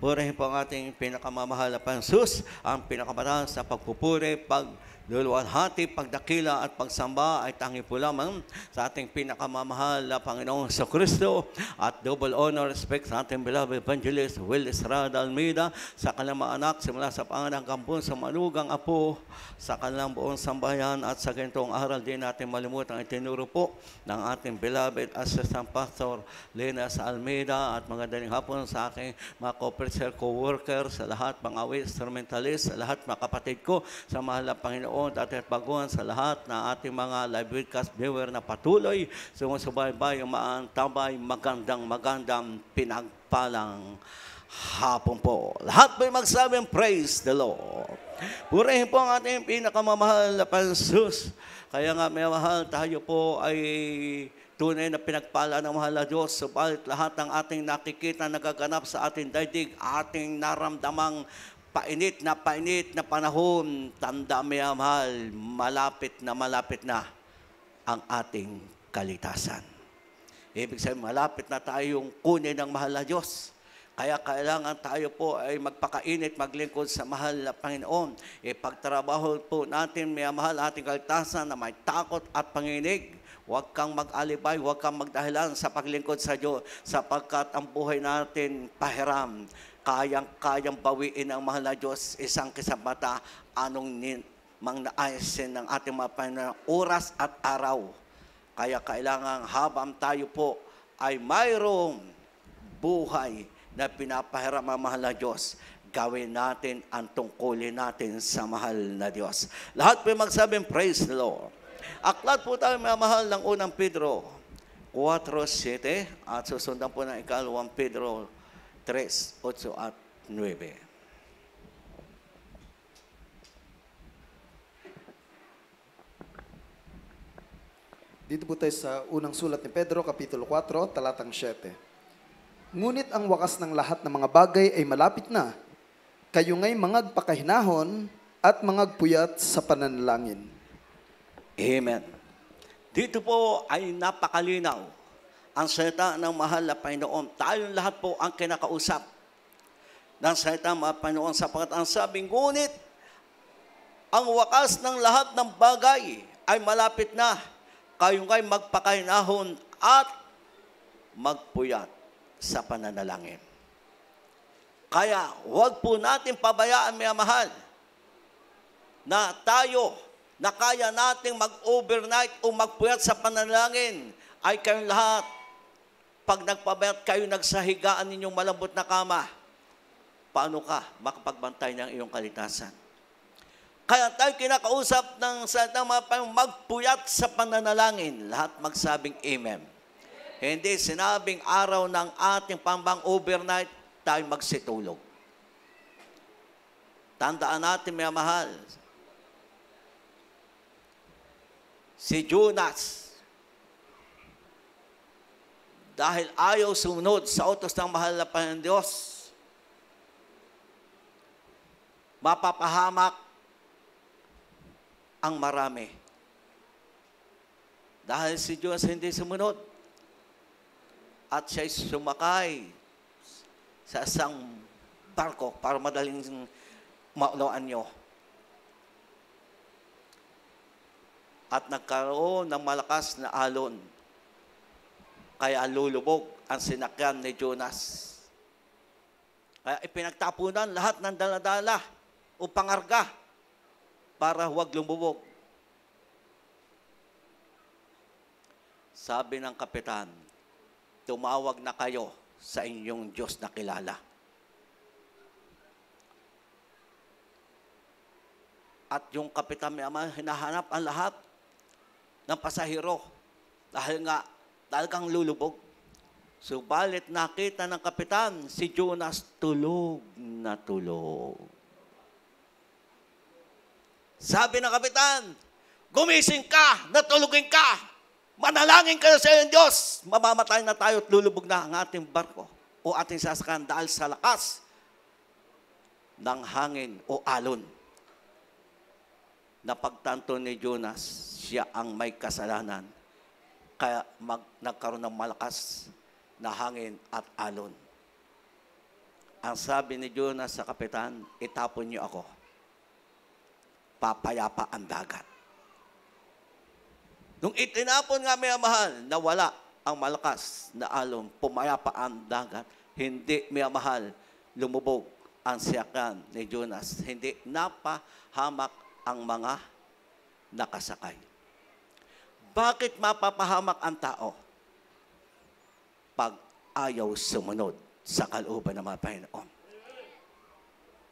Purihin po ang ating pinakamamahal na Pansus, ang pinakamataas na pagpupuri, pagluluwalhati, pagdakila at pagsamba ay tangi po lamang sa ating pinakamamahal na Panginoong Kristo at double honor, respect sa ating beloved evangelist Will Estrada Almeida, sa kanilang mga anak, simula sa panganang kampon, sa manugang apo, sa kanilang buong sambayan at sa ganitong aral din natin malimutan ang itinuro po ng ating beloved Assistant Pastor Lenas Almeida at magandang hapon sa aking mga co-preacher, co-worker, sa lahat mga instrumentalist, sa lahat mga kapatid ko, sa mahal na Panginoon at baguhan sa lahat na ating mga live webcast viewer na patuloy sumusubaybay, umaantabay, magandang pinagpalang hapon po. Lahat po'y magsabing praise the Lord. Purihin po ang ating pinakamamahal na Pansus. Kaya nga may mahal, tayo po ay tunay na pinagpala ng mahal na Diyos. Subalit lahat ng ating nakikita nagaganap sa ating daigdig, ating naramdamang painit na panahon, tanda may mahal, malapit na ang ating kalitasan. Ibig sabihin, malapit na tayong kunin ng mahal na Diyos. Kaya kailangan tayo po ay magpakainit, maglingkod sa mahal na Panginoon. Ipagtrabaho po natin, may mahal, ating kalitasan na may takot at panginig. Huwag kang mag-alibay, huwag kang magdahilan sa paglingkod sa Diyos, sapagkat ang buhay natin pahiram. Kayang bawiin ang mahal na Diyos, isang kisabata, anong naayusin ng ating mga Panginoon, oras at araw. Kaya kailangan habang tayo po ay mayroong buhay na pinapahiram ang mahal na Diyos, gawin natin ang tungkulin natin sa mahal na Diyos. Lahat po magsabing praise the Lord. Aklat po tayo mahal ng unang Pedro 4:7 at susundan po ng ikalawang Pedro 3:8 at 9. Dito po tayo sa unang sulat ni Pedro, Kapitulo 4, talatang 7. Ngunit ang wakas ng lahat ng mga bagay ay malapit na. Kayo nga'y mangagpakahinahon at mangagpuyat sa pananalangin. Amen. Dito po ay napakalinaw ang salita ng mahal na Panginoon. Tayong lahat po ang kinakausap ng salita ng mahal na Panginoon, sapagkat ang sabing, ngunit ang wakas ng lahat ng bagay ay malapit na. Kayo nga'y magpakahinahon at magpuyat sa pananalangin. Kaya huwag po natin pabayaan, mga mahal, na tayo na kaya nating mag-overnight o magpuyat sa pananalangin ay kayong lahat. Pag nagpabayat kayo, nagsahigaan ninyong malambot na kama, paano ka makapagbantay ng iyong kalitasan? Kaya tayo kinakausap ng magpuyat sa pananalangin. Lahat magsabing amen. Hindi sinabing araw ng ating pambang overnight, tayo magsitulog. Tandaan natin, mga mahal, si Jonas, dahil ayaw sumunod sa utos ng mahal na Panginoon Diyos, mapapahamak ang marami. Dahil si Jonas hindi sumunod, at siya'y sumakay sa isang barko para madaling maunawaan nyo. At nagkaroon ng malakas na alon. Kaya lulubog ang sinakyan ni Jonas. Kaya ipinagtapunan lahat ng daladala o pangarga para huwag lumubog. Sabi ng kapitan, tumawag na kayo sa inyong Diyos na kilala. At yung kapitan may ama, hinahanap ang lahat ng pasahero dahil nga talagang lulubog. Subalit nakita ng kapitan, si Jonas tulog na tulog. Sabi ng kapitan, gumising ka, natulugin ka. Manalangin kayo sa iyong Diyos. Mamamatay na tayo at lulubog na ang ating barko o ating sasakyan dahil sa lakas ng hangin o alon. Napagtanto ni Jonas, siya ang may kasalanan. Kaya nagkaroon ng malakas na hangin at alon. Ang sabi ni Jonas sa kapitan, itapon niyo ako. Papayapa ang dagat. Nung itinapon nga mga mahal, nawala ang malakas na alon, pumayapa ang dagat. Hindi mga mahal, lumubog ang siyakan ni Jonas. Hindi napahamak ang mga nakasakay. Bakit mapapahamak ang tao? Pag ayaw sumunod sa kalooban ng mga Panginoon.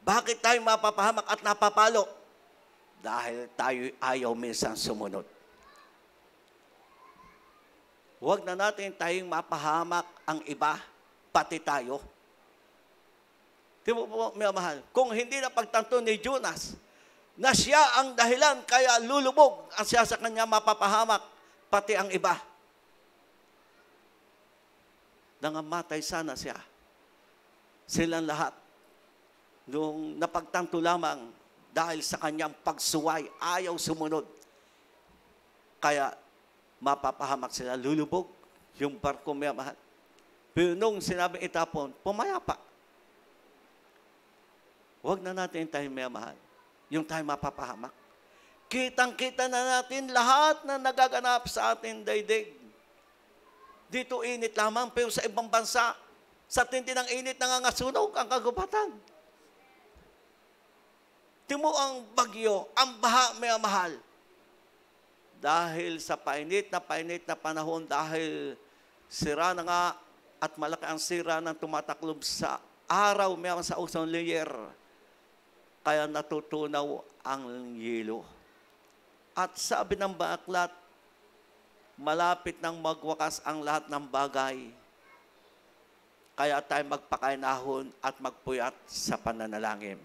Bakit tayo mapapahamak at napapalo? Dahil tayo ayaw minsan sumunod. Huwag na natin tayong mapahamak ang iba, pati tayo. Di mo po, mga mahal, kung hindi na pagtanto ni Jonas, na siya ang dahilan, kaya lulubog ang siya sa kanya mapapahamak, pati ang iba. Nangamatay sana siya. Silang lahat. Nung napagtanto lamang, dahil sa kanyang pagsuway, ayaw sumunod. Kaya mapapahamak sila, lulubog yung barko, mga mahal. Pero nung sinabi itapon, pumayapa. Huwag na natin tayo, mga mahal, yung tayo mapapahamak. Kitang-kita na natin lahat na nagaganap sa ating daigdig. Dito init lamang, pero sa ibang bansa, sa tindi ng init, nangangasunog ang kagubatan. Timo ang bagyo, ang baha, mga mahal. Dahil sa painit na panahon, dahil sira na nga at malaki ang sira ng tumataklob sa araw, mga sa ozone layer. Kaya natutunaw ang yelo. At sabi ng baklat, malapit nang magwakas ang lahat ng bagay. Kaya tayo magpakainahon at magpuyat sa pananalangin.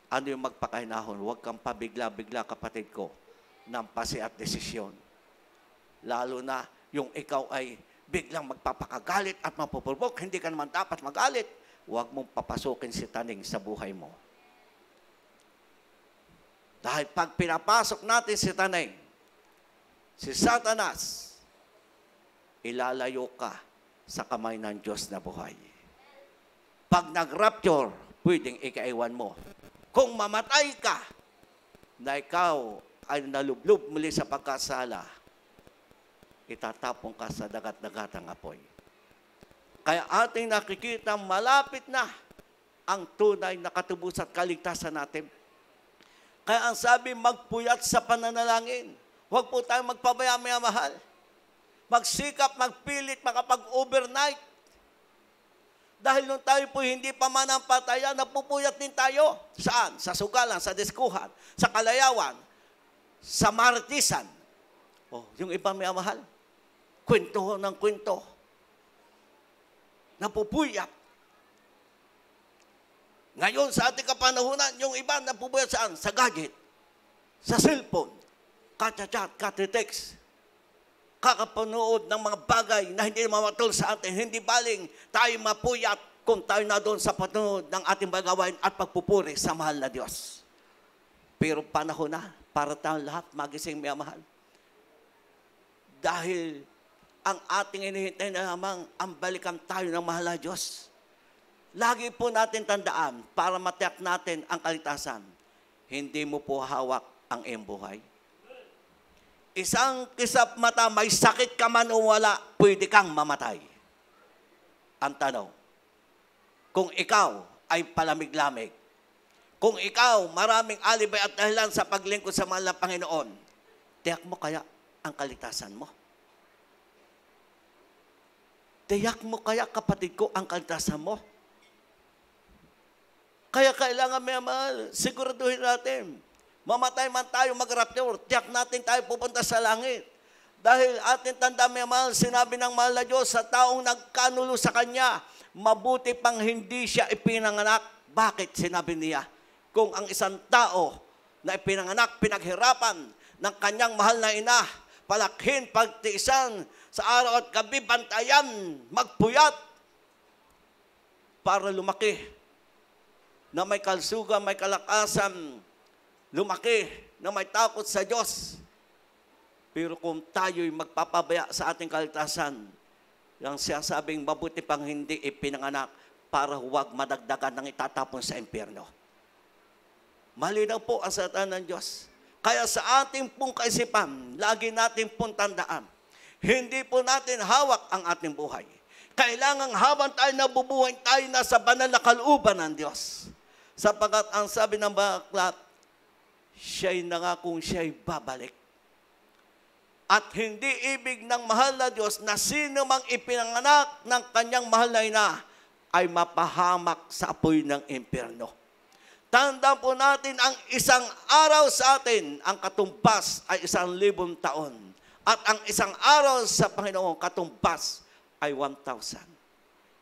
Ano yung magpakainahon? Huwag kang pabigla-bigla, kapatid ko, ng pasi at desisyon. Lalo na yung ikaw ay biglang magpapakagalit at mapupulbog, hindi ka naman dapat magalit. Huwag mong papasukin si taning sa buhay mo. Dahil pag pinapasok natin si taning, si Satanas, ilalayo ka sa kamay ng Diyos na buhay. Pag nag-rapture, pwedeng ikaiwan mo. Kung mamatay ka, na ikaw ay nalublob muli sa pagkasala, itatapon ka sa dagat-dagatang apoy. Kaya ating nakikita, malapit na ang tunay na katubos at kaligtasan natin. Kaya ang sabi, magpuyat sa pananalangin. Huwag po tayong magpabaya, mga mahal. Magsikap, magpilit, makapag-overnight. Dahil nung tayo po hindi pa manampatayan, napupuyat din tayo. Saan? Sa sugalan, sa diskuhan, sa kalayawan, sa martisan. Oh, yung iba, mga mahal, kwento ng kwento. Napupuyat. Ngayon, sa ating kapanahunan, yung iba napupuyat saan? Sa gadget, sa cellphone, kachat-chat, kate-text, kakapanood ng mga bagay na hindi mamatol sa atin. Hindi baling tayo mapuyat kung tayo na doon sa panood ng ating bagawain at pagpupuri sa mahal na Diyos. Pero panahon na para tayo lahat magising, mga mahal. Dahil ang ating inihintay na lamang ang balikan tayo ng mahal na Diyos. Lagi po natin tandaan para matiyak natin ang kaligtasan. Hindi mo po hawak ang iyong buhay. Isang kisap mata, may sakit ka man o wala, pwede kang mamatay. Ang tanong, kung ikaw ay palamig-lamig, kung ikaw maraming alibay at dahilan sa paglingkod sa mahal na Panginoon, tiyak mo kaya ang kaligtasan mo? Tiyak mo kaya, kapatid ko, ang kaligtasan mo? Kaya kailangan, mga mahal, siguraduhin natin, mamatay man tayo, mag-rapture, tiyak natin tayo pupunta sa langit. Dahil ating tanda, mga mahal, sinabi ng mahal na Diyos sa taong nagkanulo sa Kanya, mabuti pang hindi siya ipinanganak. Bakit sinabi niya? Kung ang isang tao na ipinanganak, pinaghirapan ng kanyang mahal na ina, palakhin, pagtiisan, sa araw at gabi, bantayan, magpuyat, para lumaki na may kalsugan, may kalakasan, lumaki na may takot sa Diyos. Pero kung tayo'y magpapabaya sa ating kaligtasan, yung siyasabing mabuti pang hindi ipinanganak, para huwag madagdagan ng itatapon sa impyerno. Malinaw po ang salita ng Diyos. Kaya sa ating pong kaisipan, lagi natin pong tandaan, hindi po natin hawak ang ating buhay. Kailangan habang tayo nabubuhay, tayo nasa banal na kalooban ng Diyos. Sapagkat ang sabi ng baklat, siya'y nangakong siya'y babalik. At hindi ibig ng mahal na Diyos na sino mang ipinanganak ng kanyang mahal na ina ay mapahamak sa apoy ng impyerno. Tandaan po natin ang isang araw sa atin, ang katumbas ay 1,000 taon. At ang isang araw sa Panginoon, katumbas ay 1,000.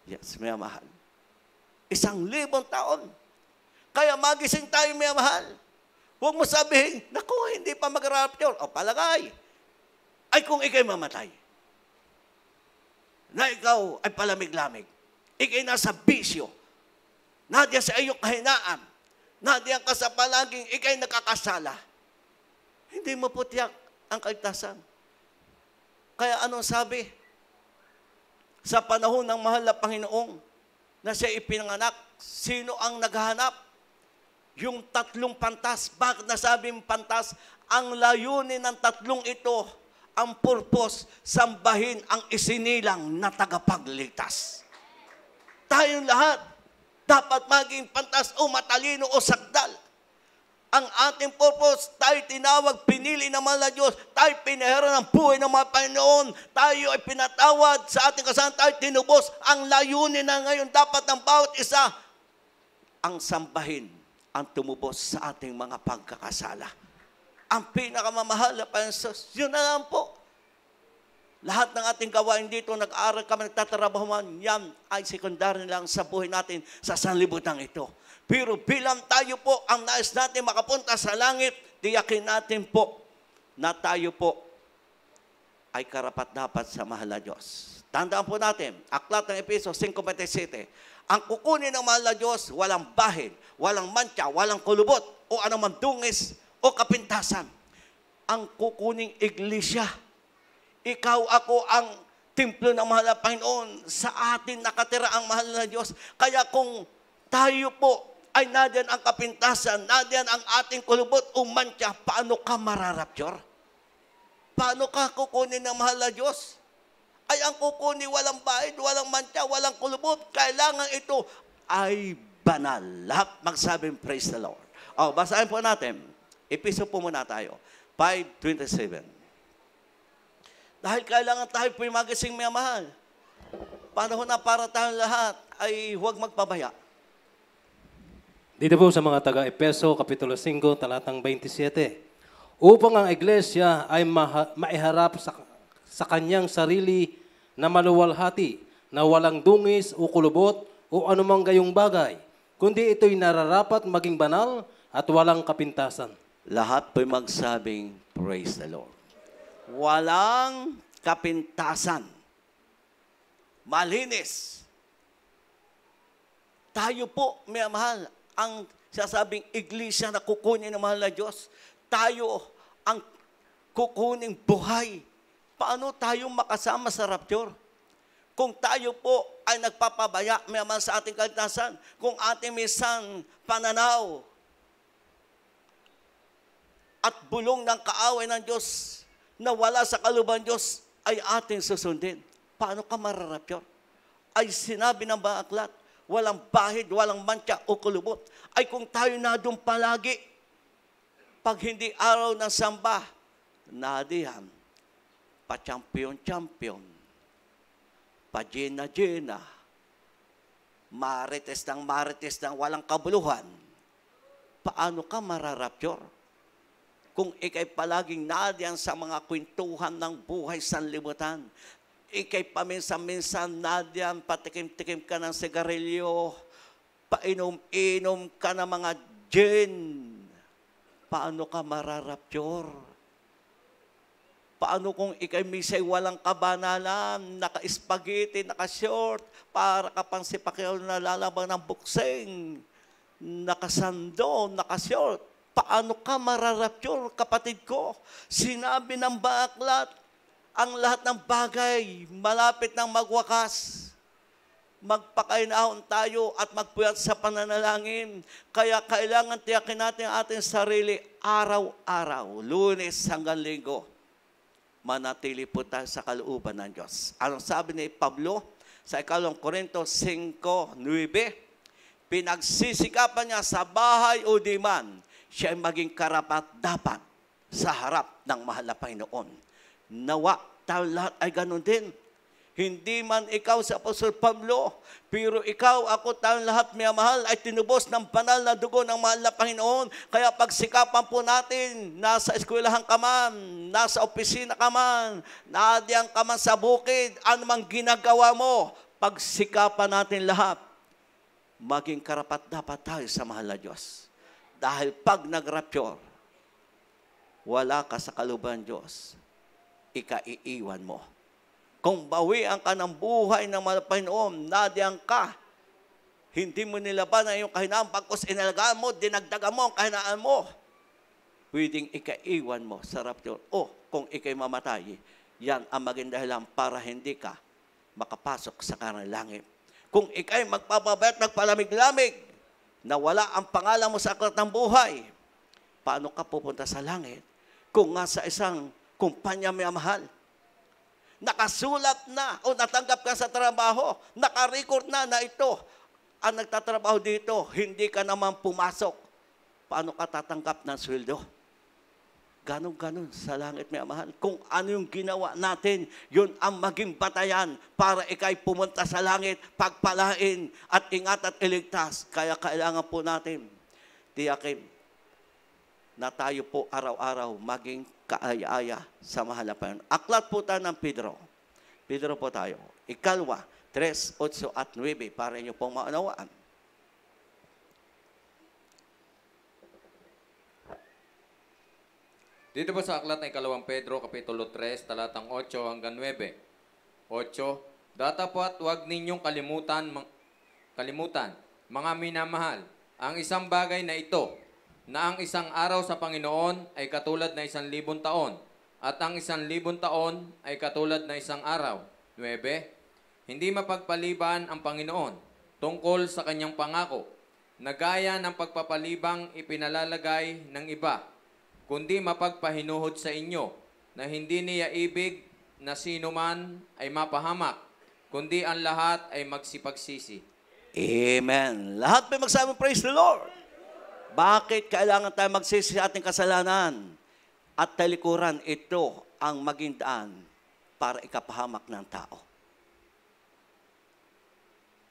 Yes, may mahal. 1,000 taon. Kaya magising tayo, may mahal. Huwag mo sabihin, naku, hindi pa mag-rapture. O palagay. Ay kung ikay mamatay. Na ikaw ay palamig-lamig. Ikay nasa bisyo. Nadya sa iyong kahinaan. Nadya ka sa palaging ikay nakakasala. Hindi mo po tiyak ang kaligtasan. Kaya anong sabi? Sa panahon ng mahal na Panginoong na siya ipinanganak, sino ang naghahanap? Yung 3 pantas. Bakit nasabing pantas? Ang layunin ng 3 ito, ang purpose, sambahin ang isinilang na tagapagligtas. Tayong lahat, dapat maging pantas o matalino o sakdal. Ang ating purpose, tayo tinawag, pinili ng mahal na Diyos, tayo pinahira ng buhay ng mga Panginoon, tayo ay pinatawad sa ating kasalanan, tayo tinubos. Ang layunin na ngayon, dapat ng bawat isa, ang sambahin, ang tumubos sa ating mga pagkakasala. Ang pinakamamahal na Panginoon, yun na lang po. Lahat ng ating gawain dito, nag-aaral kami, nagtatrabaho man, yan ay sekundary lang sa buhay natin sa sanlibutan ito. Pero bilang tayo po, ang nais natin makapunta sa langit, tiyakin natin po na tayo po ay karapat-dapat sa mahal na Diyos. Tandaan po natin, aklat ng Efeso 5:27, ang kukunin ng mahal na Diyos, walang bahid, walang mantya, walang kulubot, o anumang dungis o kapintasan. Ang kukuning iglesia. Ikaw, ako ang templo ng mahal na Panginoon. Sa atin nakatira ang mahal na Diyos. Kaya kung tayo po ay nadiyan ang kapintasan, nadiyan ang ating kulubot o mantya, paano ka mararapture? Paano ka kukunin ng mahal na Diyos? Ay ang kukunin walang bahid, walang mantya, walang kulubot. Kailangan ito ay banal. Lahat magsabing praise the Lord. O, basahin po natin. Episo po muna tayo. 5:27. Dahil kailangan tayo po magising may mahal. Panahon na para tayong lahat ay huwag magpabaya. Dito po sa mga taga-Epeso, Kapitulo 5, talatang 27. Upang ang iglesia ay maiharap sa kanyang sarili na maluwalhati, na walang dungis o kulubot o anumang gayong bagay, kundi ito'y nararapat maging banal at walang kapintasan. Lahat po'y magsabing, praise the Lord. Walang kapintasan. Malinis. Tayo po, may mahal, ang sasabing iglesia na kukunin ng mahal na Diyos. Tayo ang kukuning buhay. Paano tayo makasama sa rapture? Kung tayo po ay nagpapabaya, may mahal, sa ating kaligtasan, kung ating minsan pananaw at bulong ng kaaway ng Diyos na wala sa kalooban Diyos ay ating susundin. Paano ka mararapture? Ay sinabi ng mga aklat, walang bahid, walang mantya o kulubot. Ay kung tayo na doon palagi, pag hindi araw ng samba, nadiyan, pa-champion-champion, pa-jena-jena, marites ng walang kabuluhan, paano ka mararapture? Kung ikay palaging nadiyan sa mga kwentuhan ng buhay sanlibutan, ikay paminsan-minsan nadiyan, patikim-tikim ka ng sigarilyo, painom-inom ka ng mga gin, paano ka mararapture? Paano kung ikay misay walang kabanalan, naka-spaghetti, naka-short, para ka pang si Pacquiao na lalaban ng boxing, nakasando, naka-short? Paano ka mararapture, kapatid ko? Sinabi ng baklat, ang lahat ng bagay malapit ng magwakas. magpakainahon tayo at magpuyat sa pananalangin. Kaya kailangan tiyakin natin ang ating sarili araw-araw, Lunes hanggang Linggo. Manatili po tayo sa kalooban ng Diyos. Anong sabi ni Pablo sa 2 Corintios 5:9? Pinagsisikapan niya sa bahay o di man, siya ay maging karapat-dapat sa harap ng mahal na Panginoon. Nawa tayo lahat ay ganun din. Hindi man ikaw sa Apostol Pablo, pero ikaw, ako, tayong lahat minamahal ay tinubos ng banal na dugo ng mahal na Panginoon. Kaya pagsikapan po natin, nasa eskwelahan ka man, nasa opisina ka man, naadiyan ka man sa bukid, anumang ginagawa mo, pagsikapan natin lahat, maging karapat-dapat tayo sa mahal na Diyos. Dahil pag nag-rapture, wala ka sa kalooban ng Diyos, ikaiiwan mo. Kung bawian ka ng buhay ng mga Panginoon, nadiyan ka, hindi mo nilaban ang iyong kahinaan, pagkos inalagaan mo, dinagdagan mo ang kahinaan mo, pwedeng ikaiwan mo sa rapture. O kung ikay mamatay, yan ang maging dahilan para hindi ka makapasok sa kanang langit. Kung ikay magpapabayat, nagpalamig-lamig, na wala ang pangalan mo sa aklat ng buhay, paano ka pupunta sa langit? Kung nga sa isang kumpanya may mahal, nakasulat na o natanggap ka sa trabaho, nakarecord na ito, ang nagtatrabaho dito, hindi ka naman pumasok, paano ka tatanggap ng sweldo? Ganon-ganon sa langit may mahal. Kung ano yung ginawa natin, yun ang maging batayan para ikay pumunta sa langit, pagpalain at ingat at iligtas. Kaya kailangan po natin tiyakin na tayo po araw-araw maging kaaya-aya sa mahal na Panginoon. Aklat po tayo ng Pedro. Pedro po tayo. 2, 3, 8 at 9 para inyo pong maunawaan. Dito po sa aklat ng 2 Pedro, Kapitulo 3, talatang 8 hanggang 9. 8, Datapat huwag ninyong kalimutan, mga minamahal, ang isang bagay na ito, na ang isang araw sa Panginoon ay katulad na 1,000 taon, at ang 1,000 taon ay katulad na isang araw. 9, Hindi mapagpaliban ang Panginoon tungkol sa kanyang pangako, na gaya ng pagpapalibang ipinalalagay ng iba, kundi mapagpahinuhod sa inyo, na hindi niya ibig na sino man ay mapahamak, kundi ang lahat ay magsipagsisi. Amen. Lahat may magsabi, praise the Lord. Bakit kailangan tayo magsisi sa ating kasalanan? At talikuran, ito ang maging daan para ikapahamak ng tao.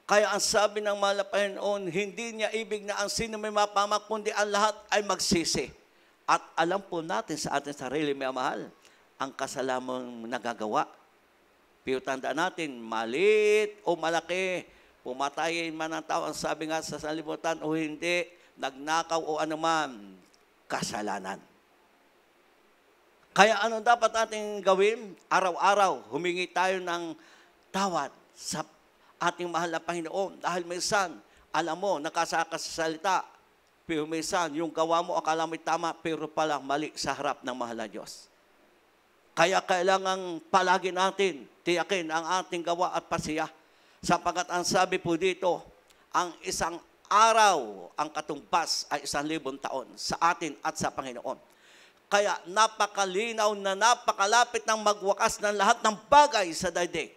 Kaya ang sabi ng mahal na Panginoon, hindi niya ibig na ang sino may mapahamak, kundi ang lahat ay magsisi. At alam po natin sa ating sarili, may mahal, ang kasalanan nagagawa. Pero tandaan natin, maliit o malaki, pumatayin man ang tao, ang sabi nga sa sanlibutan o hindi, nagnakaw o anuman, kasalanan. Kaya ano dapat natin gawin? Araw-araw, humingi tayo ng tawad sa ating mahal na Panginoon. Dahil minsan, alam mo, nakasaka sa salita, pero minsan, yung gawa mo, akala mo'y tama, pero pala mali sa harap ng mahal na Diyos. Kaya kailangan palagi natin tiyakin ang ating gawa at pasiya. Sapagat ang sabi po dito, ang isang araw, ang katumbas ay 1,000 taon sa atin at sa Panginoon. Kaya napakalinaw na napakalapit ng magwakas ng lahat ng bagay sa daigdig.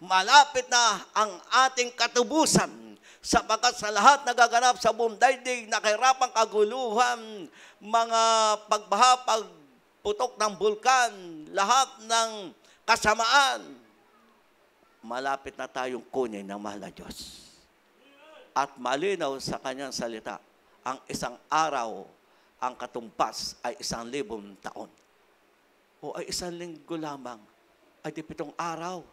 Malapit na ang ating katubusan, sapagat sa lahat nagaganap sa buong daigdig, nakahirapang kaguluhan, mga pagbaha, pagputok ng bulkan, lahat ng kasamaan, malapit na tayong kunin ng mahal na Diyos. At malinaw sa kanyang salita, ang isang araw, ang katumbas ay 1,000 taon. O ay 1 linggo lamang, ay di 7 araw.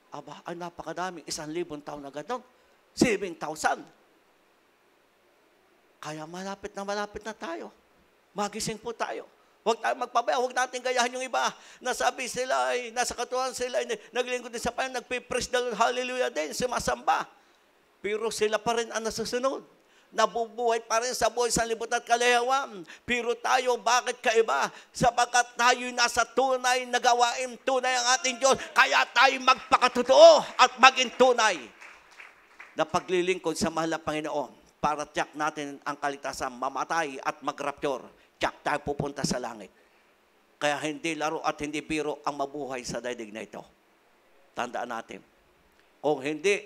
Aba, ay napakadaming 1,000 taon na gano'n. 7,000. Kaya malapit na tayo. Magising po tayo. Huwag tayo magpabaya, huwag natin gayahin yung iba. Nasabi sila ay, nasa katuhan sila ay naglingkod din sa Panginoon, nagpipraise the Lord, hallelujah din, sumasamba. Pero sila pa rin ang nasusunod. Nabubuhay pa rin sa buhay sa libutan at kalayawan. Pero tayo, bakit kaiba? Sapagkat tayo nasa tunay na gawain, tunay ang ating Diyos. Kaya tayo magpakatotoo at maging tunay. na paglilingkod sa mahal na Panginoon para tiyak natin ang kaligtasan, mamatay at mag-rapture, tiyak tayo pupunta sa langit. Kaya hindi laro at hindi biro ang mabuhay sa daigdig na ito. Tandaan natin, kung hindi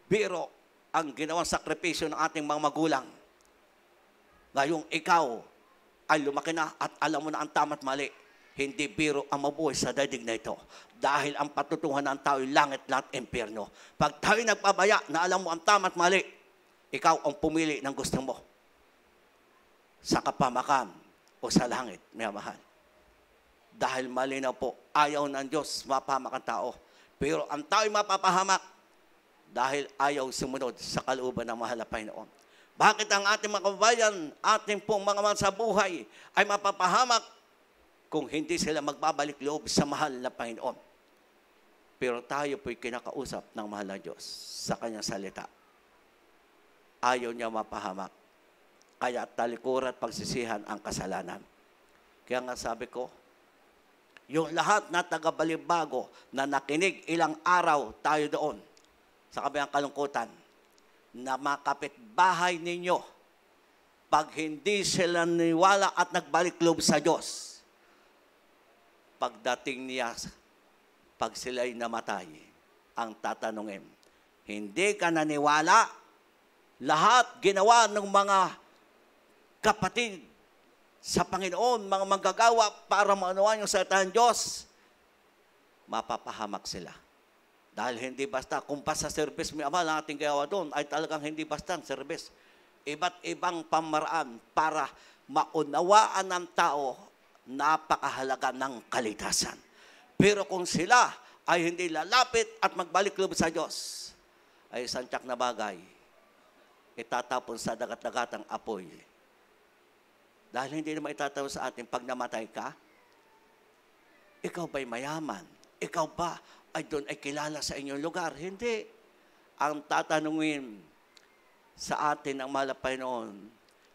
biro ang ginawang sakripisyo ng ating mga magulang, ngayong ikaw ay lumaki na at alam mo na ang tama't mali, hindi biro ang mabuhay sa daigdig na ito. Dahil ang patutunguhan ng tao ay langit at impyerno. Pag tayo nagpabaya na alam mo ang tama't mali, ikaw ang pumili ng gusto mo. Sa kapamakan o sa langit, may mahal. Dahil malinaw po, ayaw ng Diyos mapahamak ang tao. Pero ang tao ay mapapahamak dahil ayaw sumunod sa kalooban ng mahal na Panginoon. Bakit ang ating mga kababayan, ating pong mga mahal sa buhay ay mapapahamak kung hindi sila magbabalik loob sa mahal na Panginoon? Pero tayo po'y kinakausap ng mahal na Diyos sa kanyang salita. Ayaw niya mapahamak. Kaya talikuran at pagsisihan ang kasalanan. Kaya nga sabi ko, yung lahat na tagabalibago na nakinig ilang araw tayo doon sa kabilang kalungkutan, na makapitbahay ninyo, pag hindi sila niwala at nagbalik loob sa Diyos, pagdating niya, pag sila'y namatay, ang tatanungin, hindi ka naniwala? Lahat ginawa ng mga kapatid sa Panginoon, mga manggagawa para maunawaan yung salita ng Diyos, mapapahamak sila. Dahil hindi basta, kung pa sa service may amal ang ating gawa doon, ay talagang hindi basta ang service. Iba't ibang pamaraan para maunawaan ng tao, napakahalaga ng kaligtasan. Pero kung sila ay hindi lalapit at magbalik loob sa Diyos, ay isang tiyak na bagay, itatapon sa dagat-dagatang apoy. Dahil hindi naman itatapon sa atin pag namatay ka, ikaw ba'y mayaman? Ikaw ba ay doon ay kilala sa inyong lugar? Hindi. Ang tatanungin sa atin ng mahal na Panginoon,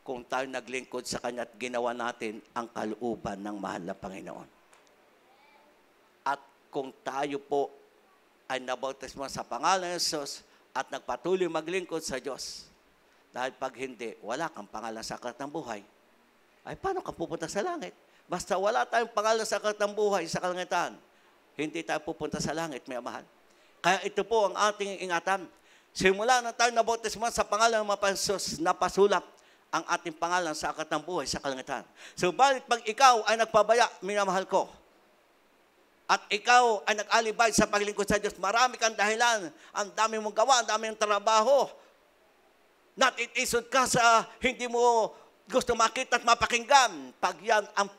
kung tayo naglingkod sa Kanya at ginawa natin ang kalooban ng mahal na Panginoon. At kung tayo po ay nabautismo sa pangalan ng Jesus at nagpatuloy maglingkod sa Diyos, dahil pag hindi, wala kang pangalan sa aklat ng buhay, ay paano ka pupunta sa langit? Basta wala tayong pangalan sa aklat ng buhay sa kalangitan, hindi tayo pupunta sa langit, may mahal. Kaya ito po ang ating ingatan. Simula na tayo nabautismo sa pangalan ng Jesus, napasulat ang ating pangalan sa aklat ng buhay sa kalangitan. So, pag ikaw ay nagpabaya, minamahal ko, at ikaw ay nag-alibay sa paglingkod sa Diyos, marami kang dahilan, ang dami mong gawa, ang dami mong trabaho, natitisod ka sa hindi mo gusto makita at mapakinggan. Pag yan ang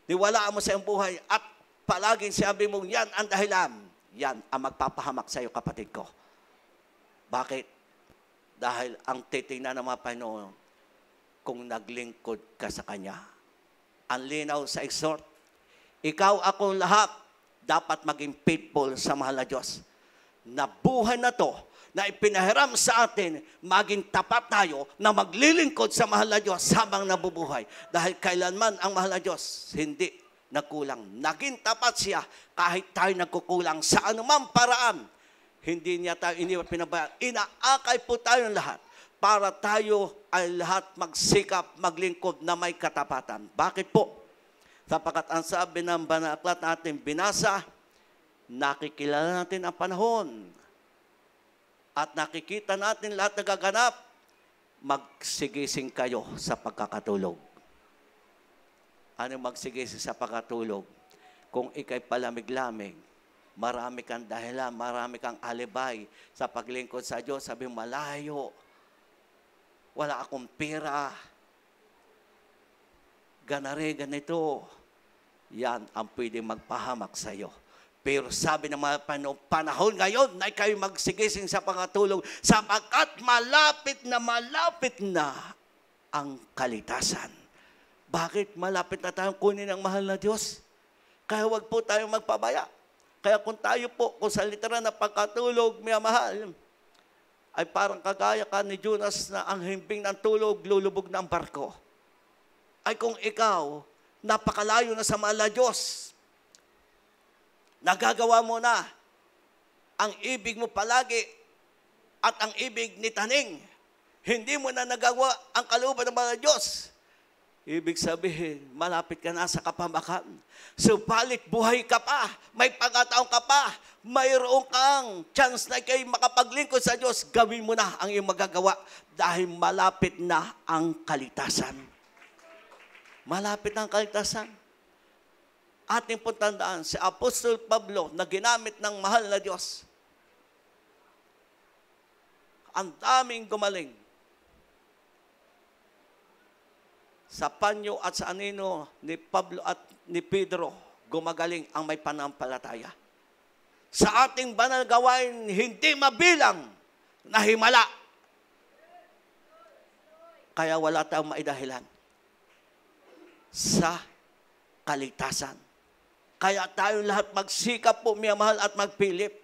niwalaan mo sa iyong buhay at palaging sabi mong yan ang dahilan, yan ang magpapahamak sa iyo, kapatid ko. Bakit? Dahil ang titingnan ng mga Panginoon kung naglingkod ka sa Kanya. Ang linaw sa exhort, ikaw, ako, lahat dapat maging faithful sa mahal na Diyos. Na buhay na to, na ipinahiram sa atin, maging tapat tayo na maglilingkod sa mahal na Diyos habang nabubuhay. Dahil kailanman ang mahal na Diyos, hindi nagkulang. Naging tapat siya kahit tayo nagkukulang sa anumang paraan. Hindi niya tayo pinabayaan. Inaakay po tayo lahat para tayo ay lahat magsikap, maglingkod na may katapatan. Bakit po? Sapagkat ang sabi ng banal na aklat natin binasa, nakikilala natin ang panahon. At nakikita natin lahat na gaganap, magsigising kayo sa pagkakatulog. Ano magsigising sa pagkatulog? Kung ikay palamig-lamig, marami kang dahilan, marami kang alibay sa paglingkod sa Diyos, sabi malayo, wala akong pera, ganito, yan ang pwedeng magpahamak sa iyo. Pero sabi ng mga panahon ngayon na kayo magsigising sa pagkatulog sapagkat malapit na ang kaligtasan. Bakit malapit na tayong kunin ng mahal na Diyos? Kaya wag po tayong magpabaya. Kaya kung tayo po, kung sa litera na pagkatulog, may mahal, ay parang kagaya ka ni Jonas na ang himbing ng tulog, lulubog ng barko. Ay kung ikaw, napakalayo na sa mahal na Diyos, nagagawa mo na ang ibig mo palagi at ang ibig ni Taning. Hindi mo na nagawa ang kalooban ng mga Diyos. Ibig sabihin, malapit ka na sa kapamakan. Subalit buhay ka pa, may pagkataon ka pa, mayroon kang chance na kayo makapaglingkod sa Diyos, gawin mo na ang iyong magagawa dahil malapit na ang kaligtasan. Malapit na ang kaligtasan. Ating pong tandaan, si Apostol Pablo na ginamit ng mahal na Diyos. Ang daming gumaling. Sa panyo at sa anino ni Pablo at ni Pedro, gumagaling ang may panampalataya. Sa ating banal gawain, hindi mabilang na himala. Kaya wala tayong maidahilan sa kaligtasan. Kaya tayo lahat magsikap po, minamahal at magpilip.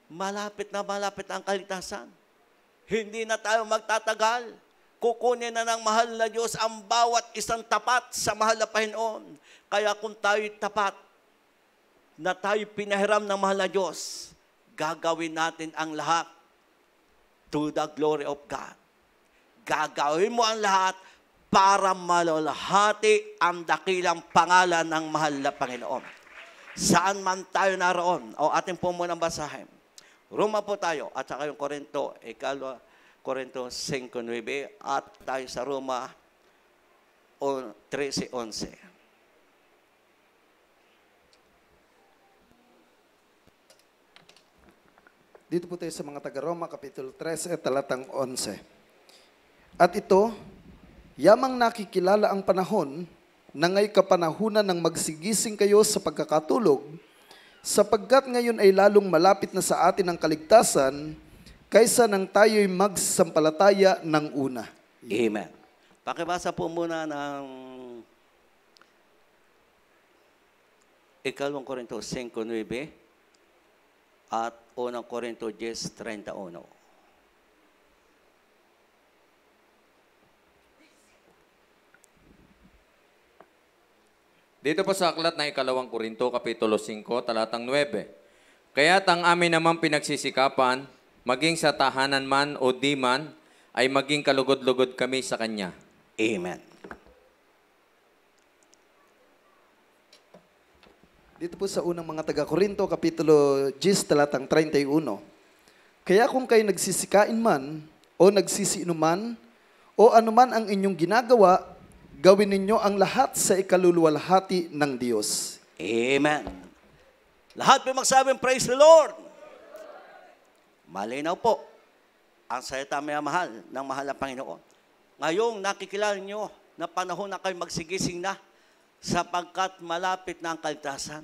Malapit na ang kaligtasan. Hindi na tayo magtatagal. Kukunin na ng mahal na Diyos ang bawat isang tapat sa mahal na Panginoon. Kaya kung tayo'y tapat, na tayo pinahiram ng mahal na Diyos, gagawin natin ang lahat to the glory of God. Gagawin mo ang lahat para malalahati ang dakilang pangalan ng mahal na Panginoon. Saan man tayo naroon, o ating po munang basahin. Roma po tayo, at saka yung Korinto, Korinto 5:9 at tayo sa Roma 13:11. Dito po tayo sa mga taga-Roma, Kapitulo 13, talatang 11. At ito, yamang nakikilala ang panahon na ngayong kapanahunan ng magsigising kayo sa pagkakatulog, sapagkat ngayon ay lalong malapit na sa atin ang kaligtasan, kaysa nang tayo'y magsampalataya ng una. Amen. Pakibasa po muna ng 2 Korinto 5:9 at 1 Korinto 10:31. Dito po sa aklat ng 2 Korinto, Kapitulo 5, talatang 9. Kaya't ang amin namang pinagsisikapan, maging sa tahanan man o di man, ay maging kalugod-lugod kami sa Kanya. Amen. Dito po sa unang mga taga-Korinto, Kapitulo 10, talatang 31. Kaya kung kayo nagsisikain man, o nagsisiinuman, o anuman ang inyong ginagawa, gawin ninyo ang lahat sa ikaluluwalhati ng Diyos. Amen. Lahat po magsabing, praise the Lord. Malinaw po ang salita mahal ng mahal na Panginoon. Ngayong nakikilala nyo na panahon na kayo magsigising na sapagkat malapit na ang kaligtasan.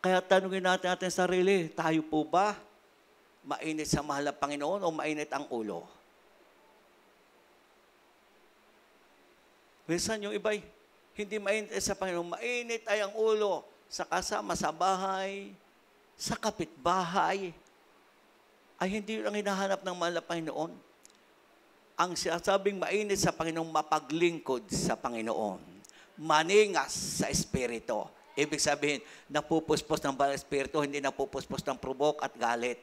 Kaya tanungin natin ating sarili, tayo po ba mainit sa mahal na Panginoon o mainit ang ulo? Minsan yung iba'y hindi mainit sa Panginoon, mainit ay ang ulo sa kasama, sa bahay, sa kapitbahay. Ay hindi yun ang hinahanap ng mahal na Panginoon. Ang sinasabing mainit sa Panginoon, mapaglingkod sa Panginoon. Maningas sa Espiritu. Ibig sabihin, napupuspos ng banal Espiritu, hindi napupuspos ng provoke at galit.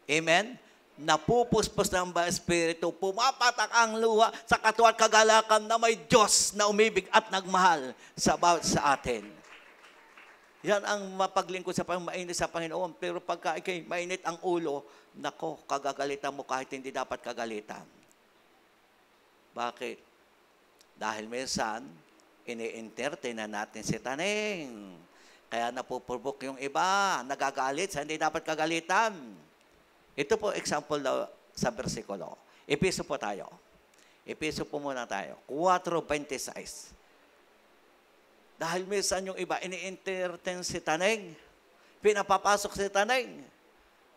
Amen? Napupuspos ng banal Espiritu, pumapatak ang luha sa katuwa at kagalakan na may Diyos na umibig at nagmahal sa bawat sa atin. Yan ang mapaglingkod sa Panginoon, mainit sa Panginoon. Pero pagka ikay mainit ang ulo, nako, kagagalitan mo kahit hindi dapat kagalitan. Bakit? Dahil minsan, ini-entertain na natin si Taning. Kaya napupurbok yung iba, nagagalit sa hindi dapat kagalitan. Ito po example sa versikulo. Episo po tayo. Episo po muna tayo. 4:26. Dahil minsan yung iba, ini-entertain si Taning. Pinapapasok si Taning.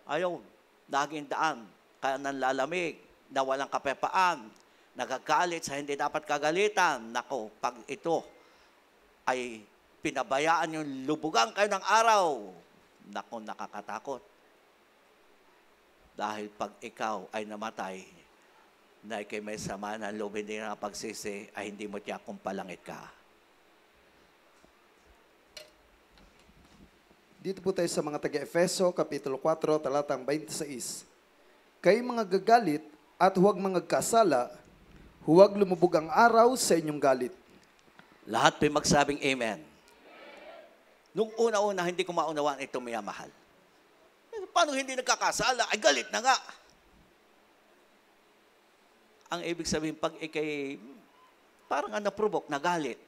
Ayaw, naging daan. Kaya nanlalamig, na walang kapepaan, nagagalit sa hindi dapat kagalitan. Nako, pag ito ay pinabayaan yung lubugan kayo ng araw, nako, nakakatakot. Dahil pag ikaw ay namatay, na ikay may sama ng loob, hindi na pagsisi, ay hindi mo tiyakong palangit ka. Dito po tayo sa mga taga-Efeso, Kapitulo 4, talatang 26. Kayo mga gagalit at huwag mga kasala, huwag lumubog ang araw sa inyong galit. Lahat po magsabing amen. Nung una-una, hindi ko maunawaan ito, minamahal. Paano hindi nagkakasala? Ay, galit na nga. Ang ibig sabihin, pag ikay parang na-provoke, nagalit.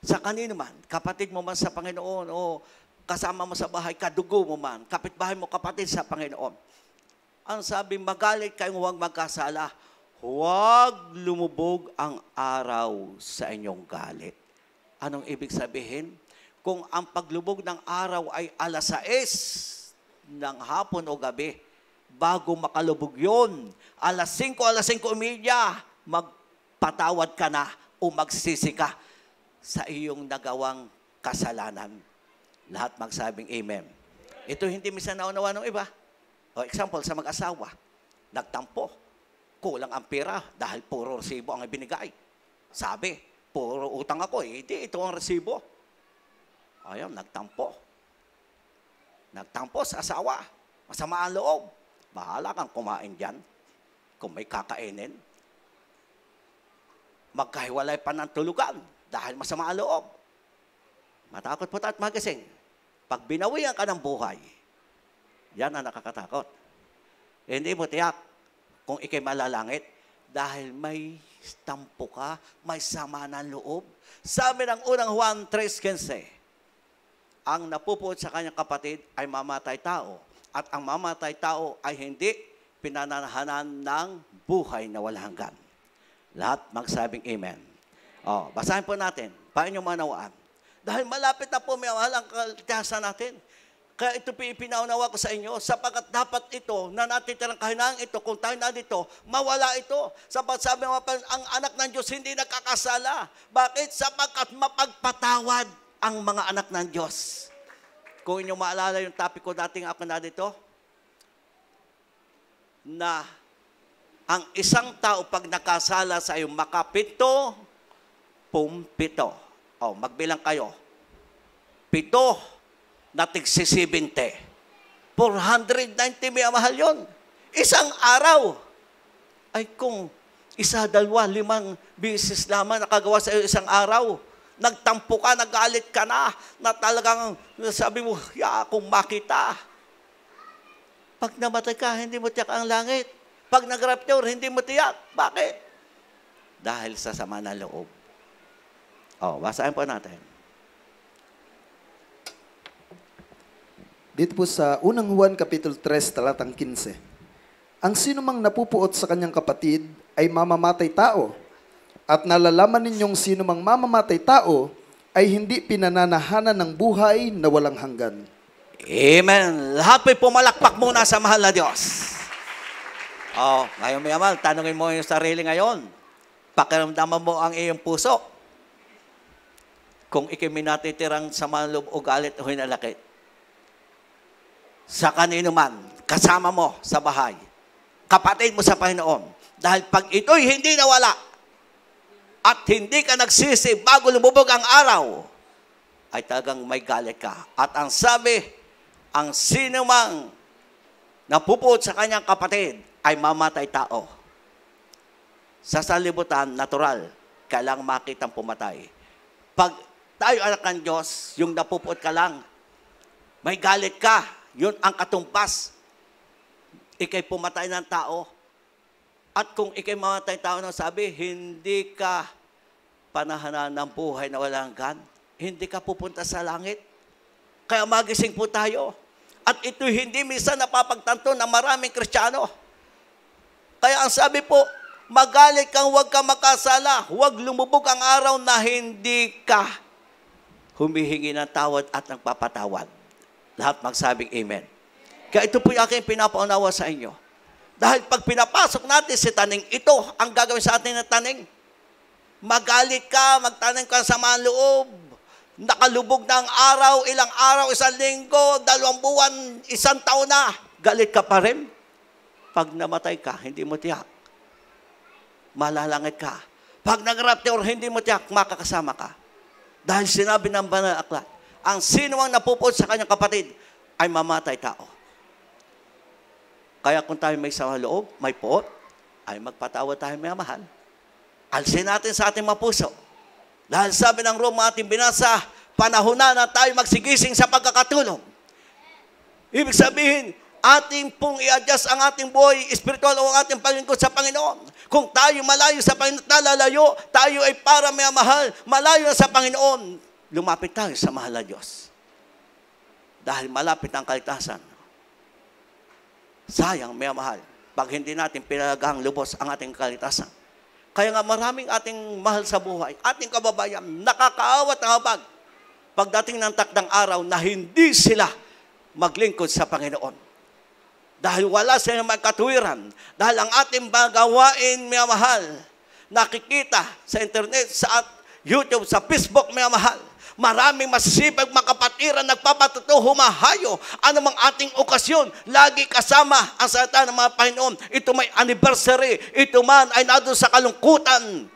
Sa kanino man, kapatid mo man sa Panginoon, o kasama mo sa bahay, kadugo mo man, kapitbahay mo, kapatid sa Panginoon. Ang sabi, magalit kayong huwag magkasala, huwag lumubog ang araw sa inyong galit. Anong ibig sabihin? Kung ang paglubog ng araw ay alas 6 ng hapon o gabi, bago makalubog yun, alas 5:30, magpatawad ka na o magsisi ka sa iyong nagawang kasalanan. Lahat magsabing amen. Ito hindi minsan naunawa ng iba. O example, sa mag-asawa, nagtampo, kulang ang pera dahil puro resibo ang ibinigay. Sabi, puro utang ako, hindi, ito ang resibo. Ayun, nagtampo. Nagtampo sa asawa. Masama ang loob. Bahala kang kumain dyan kung may kakainin. Magkahiwalay pa ng tulugan dahil masama ang loob. Matakot po tayo at magising. Pag binawian ka ng buhay, yan ang nakakatakot. Hindi mo tiyak kung ikay malalangit dahil may tampo ka, may sama ng loob. Sabi ng unang Juan 3:15, ang napupuot sa kanyang kapatid ay mamatay tao, at ang mamatay tao ay hindi pinananahanan ng buhay na walang hanggan. Lahat magsabing amen. Basahin po natin. Paano manawaan? Dahil malapit na po may mahalang kalitasan natin. Kaya ito pinaunawa ko sa inyo, sapagkat dapat ito, na natitirang kahinaan ito, kung tayo na dito, mawala ito. Sapat sabi nga, ang anak ng Diyos hindi nakakasala. Bakit? Sapagkat mapagpatawad ang mga anak ng Diyos. Kung inyo maalala yung topic ko dating ako na dito, na ang isang tao pag nakasala sa iyo, makapito, pumpito. Magbilang kayo. 7 na tig-70. 490 may mahal yun. Isang araw. Ay kung 1, 2, 5 bisis lamang nakagawa sa iyo isang araw, nagtampo ka, nagalit ka na talagang sabi mo, kung makita. Pag namatay ka, hindi mo tiyak ang langit. Pag nag-rapture, hindi mo tiyak. Bakit? Dahil sa sama ng loob. Basahin po natin. Dito po sa unang Juan Kapitulo 3, talatang 15. Ang sinumang napupuot sa kanyang kapatid ay mamamatay tao. At nalalaman ninyong sino mang mamamatay tao ay hindi pinananahanan ng buhay na walang hanggan. Amen. Lahat po'y pumalakpak muna sa mahal na Diyos. Ngayon may amal, tanungin mo yung sarili ngayon. Pakiramdaman mo ang iyong puso. Kung ikay minatitirang sama ng loob o galit o hinalakit. Sa kanino man, kasama mo sa bahay. Kapatid mo sa Panginoon. Dahil pag ito'y hindi nawala, at hindi ka nagsisi bago lumubog ang araw, ay talagang may galit ka. At ang sabi, ang sinumang napupuot sa kanyang kapatid ay mamatay tao. Sa sanlibutan, natural, kailangang makitang pumatay. Pag tayo anak ng Diyos, yung napupuot ka lang, may galit ka, yun ang katumbas. Ikay pumatay ng tao. At kung ikay mamatay tao na sabi, hindi ka panahanan ng buhay na walang hanggan. Hindi ka pupunta sa langit. Kaya magising po tayo. At ito hindi minsan napapagtanto ng maraming Kristiyano. Kaya ang sabi po, magalit kang huwag ka makasala. Huwag lumubog ang araw na hindi ka humihingi ng tawad at nagpapatawad. Lahat magsabing amen. Kaya ito po yung aking pinapaunawa sa inyo. Dahil pag pinapasok natin si taning, ito ang gagawin sa atin na taning. Magalit ka, magtanim ka sa mga loob. Nakalubog na ang araw, ilang araw, 1 linggo, 2 buwan, 1 taon na. Galit ka pa rin. Pag namatay ka, hindi mo tiyak. Malalangit ka. Pag nag-rapture, hindi mo tiyak, makakasama ka. Dahil sinabi ng banal na aklat, Ang sino ang napupot sa kanyang kapatid ay mamatay tao. Kaya kung tayo may sama loob, may puot, ay magpatawad tayo may mahal. Alsin natin sa ating mga puso. Dahil sabi ng Roma ating binasa, panahon na tayo magsigising sa pagkakatulong. Ibig sabihin, ating pong i-adjust ang ating buhay espiritual o ang ating paglingkod sa Panginoon. Kung tayo malayo sa Panginoon, nalalayo, tayo ay para may mahal, malayo sa Panginoon, lumapit tayo sa mahal na Diyos. Dahil malapit ang kaligtasan. Sayang, may mahal, pag hindi natin pinalagang lubos ang ating kaligtasan. Kaya nga maraming ating mahal sa buhay, ating kababayan, nakakaawat ang habag pagdating ng takdang araw na hindi sila maglingkod sa Panginoon. Dahil wala silang magkatuwiran. Dahil ang ating magawain, may mahal, nakikita sa internet, sa YouTube, sa Facebook, may mahal. Maraming masisipag makapatiran, nagpapatuto, humahayo. Anumang ating okasyon, lagi kasama ang salita ng mga Panginoon. Ito may anniversary, ito man ay nandun sa kalungkutan.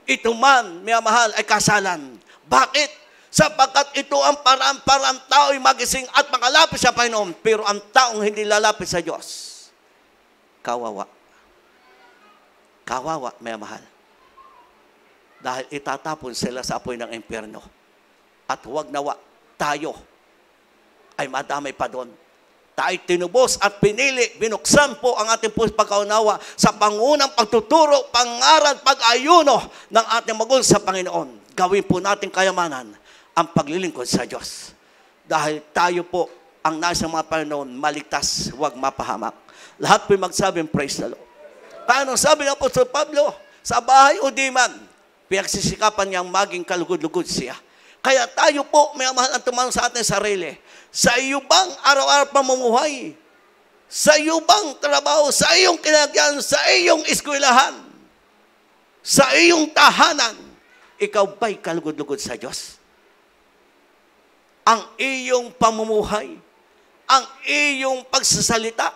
Ito man, may mahal, ay kasalan. Bakit? Sapagkat ito ang paraan para ang tao ay magising at makalapit sa Panginoon. Pero ang taong hindi lalapit sa Diyos, kawawa. Kawawa, may mahal. Dahil itatapon sila sa apoy ng impyerno. At huwag nawa tayo ay madamay pa doon. Tayo tinubos at pinili, binuksan po ang ating puso pagkaunawa sa pangunang pagtuturo, pangaral, pag-ayuno ng ating magulang sa Panginoon. Gawin po natin kayamanan ang paglilingkod sa Diyos. Dahil tayo po ang nasa mga Panginoon, maligtas, huwag mapahamak. Lahat po magsabing, praise the Lord. Paano sabi ng Apostol Pablo, sa bahay o di man, pinagsisikapan niyang maging kalugod-lugod siya. Kaya tayo po, may mahal ang tumanong sa ating sarili. Sa iyo bang araw-araw pamumuhay? Sa iyo bang trabaho? Sa iyong kinagyan? Sa iyong eskwelahan? Sa iyong tahanan? Ikaw ba'y kalugod-lugod sa Diyos? Ang iyong pamumuhay? Ang iyong pagsasalita?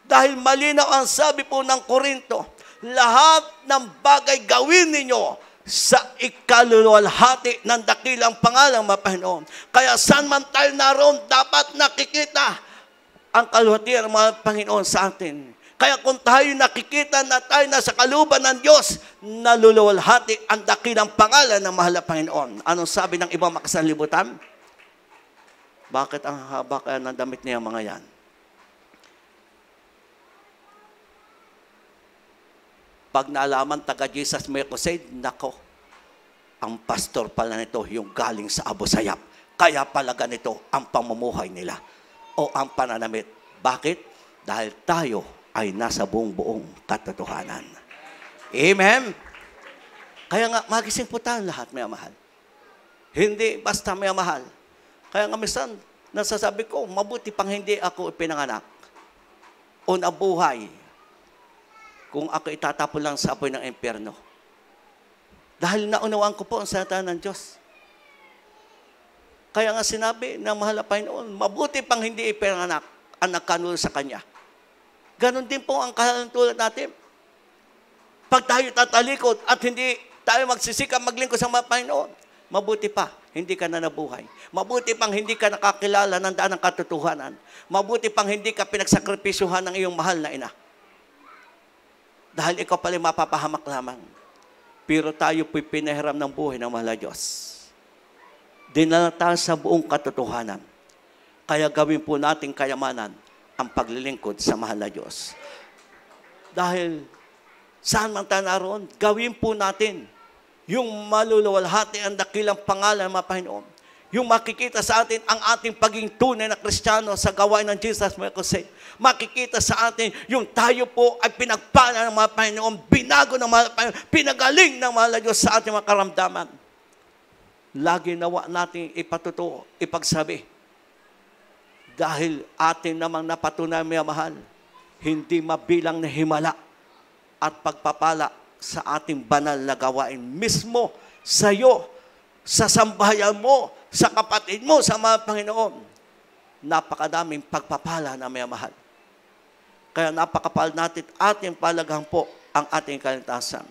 Dahil malinaw ang sabi po ng Korinto, lahat ng bagay gawin ninyo sa ikaluluwalhati ng dakilang pangalang Panginoon. Kaya saan man tayo naroon, dapat nakikita ang kaluwalhatian ng mga Panginoon sa atin. Kaya kung tayo nakikita na tayo nasa kaluban ng Diyos, naluluwalhati ang dakilang pangalan ng mahal na Panginoon. Anong sabi ng ibang makasanlibutan? Bakit ang haba kaya ng damit niya mga yan? Pag naalaman taga-Jesus may crusade, nako, ang pastor pala nito yung galing sa Abu Sayyaf. Kaya pala ganito ang pamumuhay nila o ang pananamit. Bakit? Dahil tayo ay nasa buong katotohanan. Amen? Kaya nga, magising po tayo lahat, may mahal. Hindi basta may mahal. Kaya nga minsan, nasasabi ko, mabuti pang hindi ako pinanganak o nabuhay kung ako itatapon lang sa apoy ng impyerno. Dahil naunawaan ko po ang salita ng Diyos. Kaya nga sinabi ng mahal na Panginoon, mabuti pang hindi ipinanganak ang nagkanulo sa Kanya. Ganon din po ang kahalan tulad natin. Pag tayo tatalikod at hindi tayo magsisikap maglingkod sa mga Panginoon, mabuti pa, hindi ka na nabuhay. Mabuti pang hindi ka nakakilala ng daan ng katotohanan. Mabuti pang hindi ka pinagsakripisyuhan ng iyong mahal na ina. Dahil ikaw pala mapapahamak lamang. Pero tayo po'y pinahiram ng buhay ng mahal na Diyos. Dinala tayo sa buong katotohanan. Kaya gawin po natin kayamanan ang paglilingkod sa mahal na Diyos. Dahil saan man tayo naroon, gawin po natin yung maluluwalhati ang dakilang pangalan ng mga Panginoon. Yung makikita sa atin ang ating pagiging tunay na Kristiyano sa gawain ng Jesus may crusade. Makikita sa atin yung tayo po ay pinagpala ng mga Panginoon, binago ng mga Panginoon, pinagaling ng mahal na Diyos sa ating mga karamdaman. Lagi nawa natin ipatutuo, ipagsabi. Dahil atin namang napatunay may mahal, hindi mabilang na himala at pagpapala sa ating banal na gawain mismo sa iyo, sa sambahayan mo, sa kapatid mo, sa mga Panginoon. Napakadaming pagpapala na may mahal. Kaya napakapal natin ating palaghan po ang ating kaligtasan.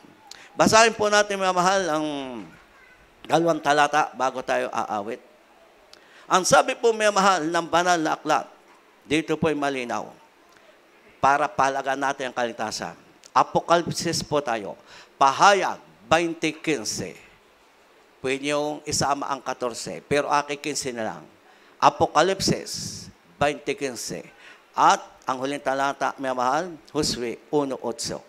Basahin po natin, mga mahal, ang Dalawang talata bago tayo aawit. Ang sabi po may mahal ng banal na aklat, dito po'y malinaw para palagan natin ang kaligtasan. Apokalipsis po tayo. Pahayag 20:15. Pwede niyong isama ang 14, pero aking 15 na lang. Apokalipsis 20:15. At ang huling talata, may mahal, Josue 1:8.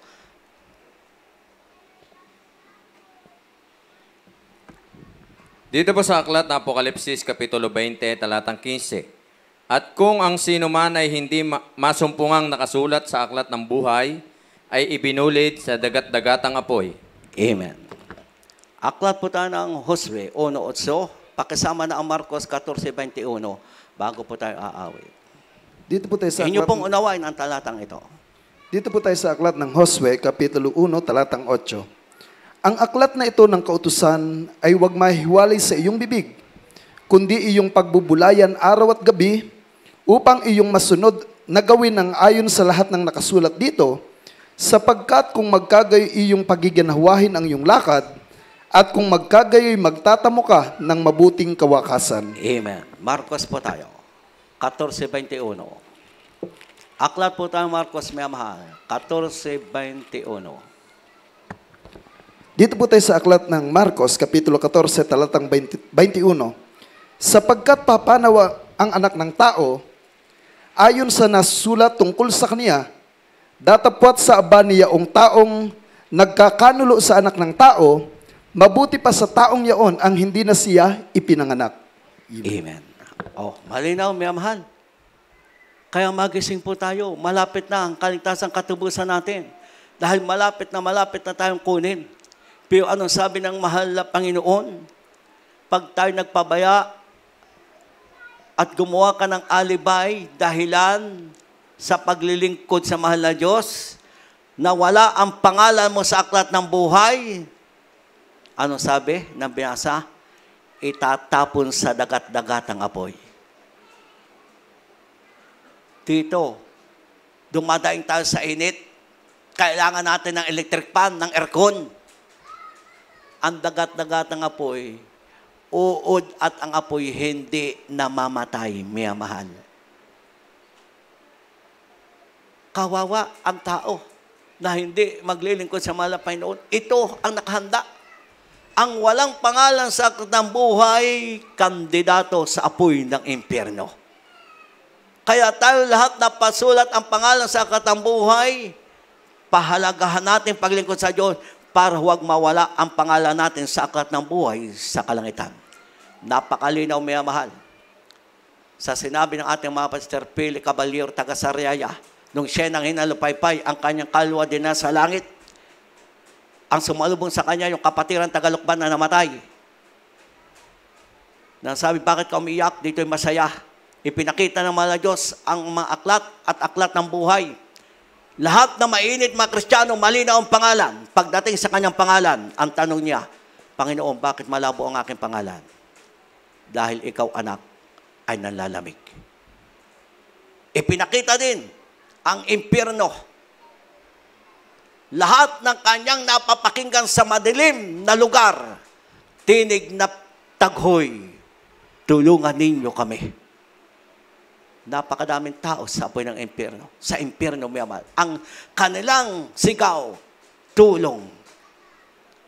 Dito po sa aklat ng Apokalipsis, Kapitulo 20, talatang 15. At kung ang sino man ay hindi masumpungang nakasulat sa aklat ng buhay, ay ibinulid sa dagat-dagatang apoy. Amen. Aklat po tayo ng Josue 1:8. Pakisama na ang Marcos 14:21 bago po tayo aawit. Dito po tayo sa Inyo aklat, pong unawain ang talatang ito. dito po tayo sa aklat ng Josue, Kapitulo 1, talatang 8. Ang aklat na ito ng kautusan ay huwag mahiwalay sa iyong bibig, kundi iyong pagbubulayan araw at gabi, upang iyong masunod na gawin ang ayon sa lahat ng nakasulat dito, sapagkat kung magkagayoy iyong pagiganhawahin ang iyong lakad, at kung magkagayoy magtatamo ka ng mabuting kawakasan. Amen. Marcos po tayo. 14:21. Aklat po tayo Marcos, may mahal. 14:21. Dito po tayo sa aklat ng Marcos, Kapitulo 14, talatang 21. Sapagkat papanawa ang anak ng tao, ayon sa nasulat tungkol sa kaniya, datapwat sa aba niyaong taong nagkakanulo sa anak ng tao, mabuti pa sa taong yaon ang hindi na siya ipinanganak. Amen. Oh, malinaw, may mahal. Kaya magising po tayo. Malapit na ang kaligtasang katubusan natin. Dahil malapit na tayong kunin. Pero anong sabi ng mahal na Panginoon? Pag tayo nagpabaya at gumawa ka ng alibay dahilan sa paglilingkod sa mahal na Diyos, na wala ang pangalan mo sa aklat ng buhay, anong sabi ng binasa? Itatapon sa dagat-dagatang apoy. Dito, dumadaing tayo sa init, kailangan natin ng electric fan, ng aircon. Ang dagat-dagatang apoy, uod at ang apoy hindi namamatay, may mahal. Kawawa ang tao na hindi maglilingkod sa mahal na Panginoon. Ito ang nakahanda. Ang walang pangalan sa aklat ng buhay, kandidato sa apoy ng impyerno. Kaya tayo lahat na pasulat ang pangalan sa aklat ng buhay, pahalagahan natin paglingkod sa Diyos para huwag mawala ang pangalan natin sa aklat ng buhay sa kalangitan. Napakalinaw, may mahal. Sa sinabi ng ating mga Pastor Pili Caballero, taga Sariaya, nung siya nang hinalupaypay, ang kanyang kalwa din nasa langit, ang sumalubong sa kanya, yung kapatiran Tagalukban na namatay. Nang sabi, bakit ka umiyak? Dito'y masaya. Ipinakita ng mga Diyos ang mga aklat at aklat ng buhay. Lahat na mainit mga Kristiyano, malinaw ang pangalan. Pagdating sa kanyang pangalan, ang tanong niya, Panginoon, bakit malabo ang aking pangalan? Dahil ikaw, anak, ay nanlalamig. Ipinakita din ang impyerno. Lahat ng kanyang napapakinggan sa madilim na lugar, tinig na taghoy, tulungan ninyo kami. Napakadaming tao sa apoy ng impyerno. Sa impyerno, may amal. Ang kanilang sigaw, tulong.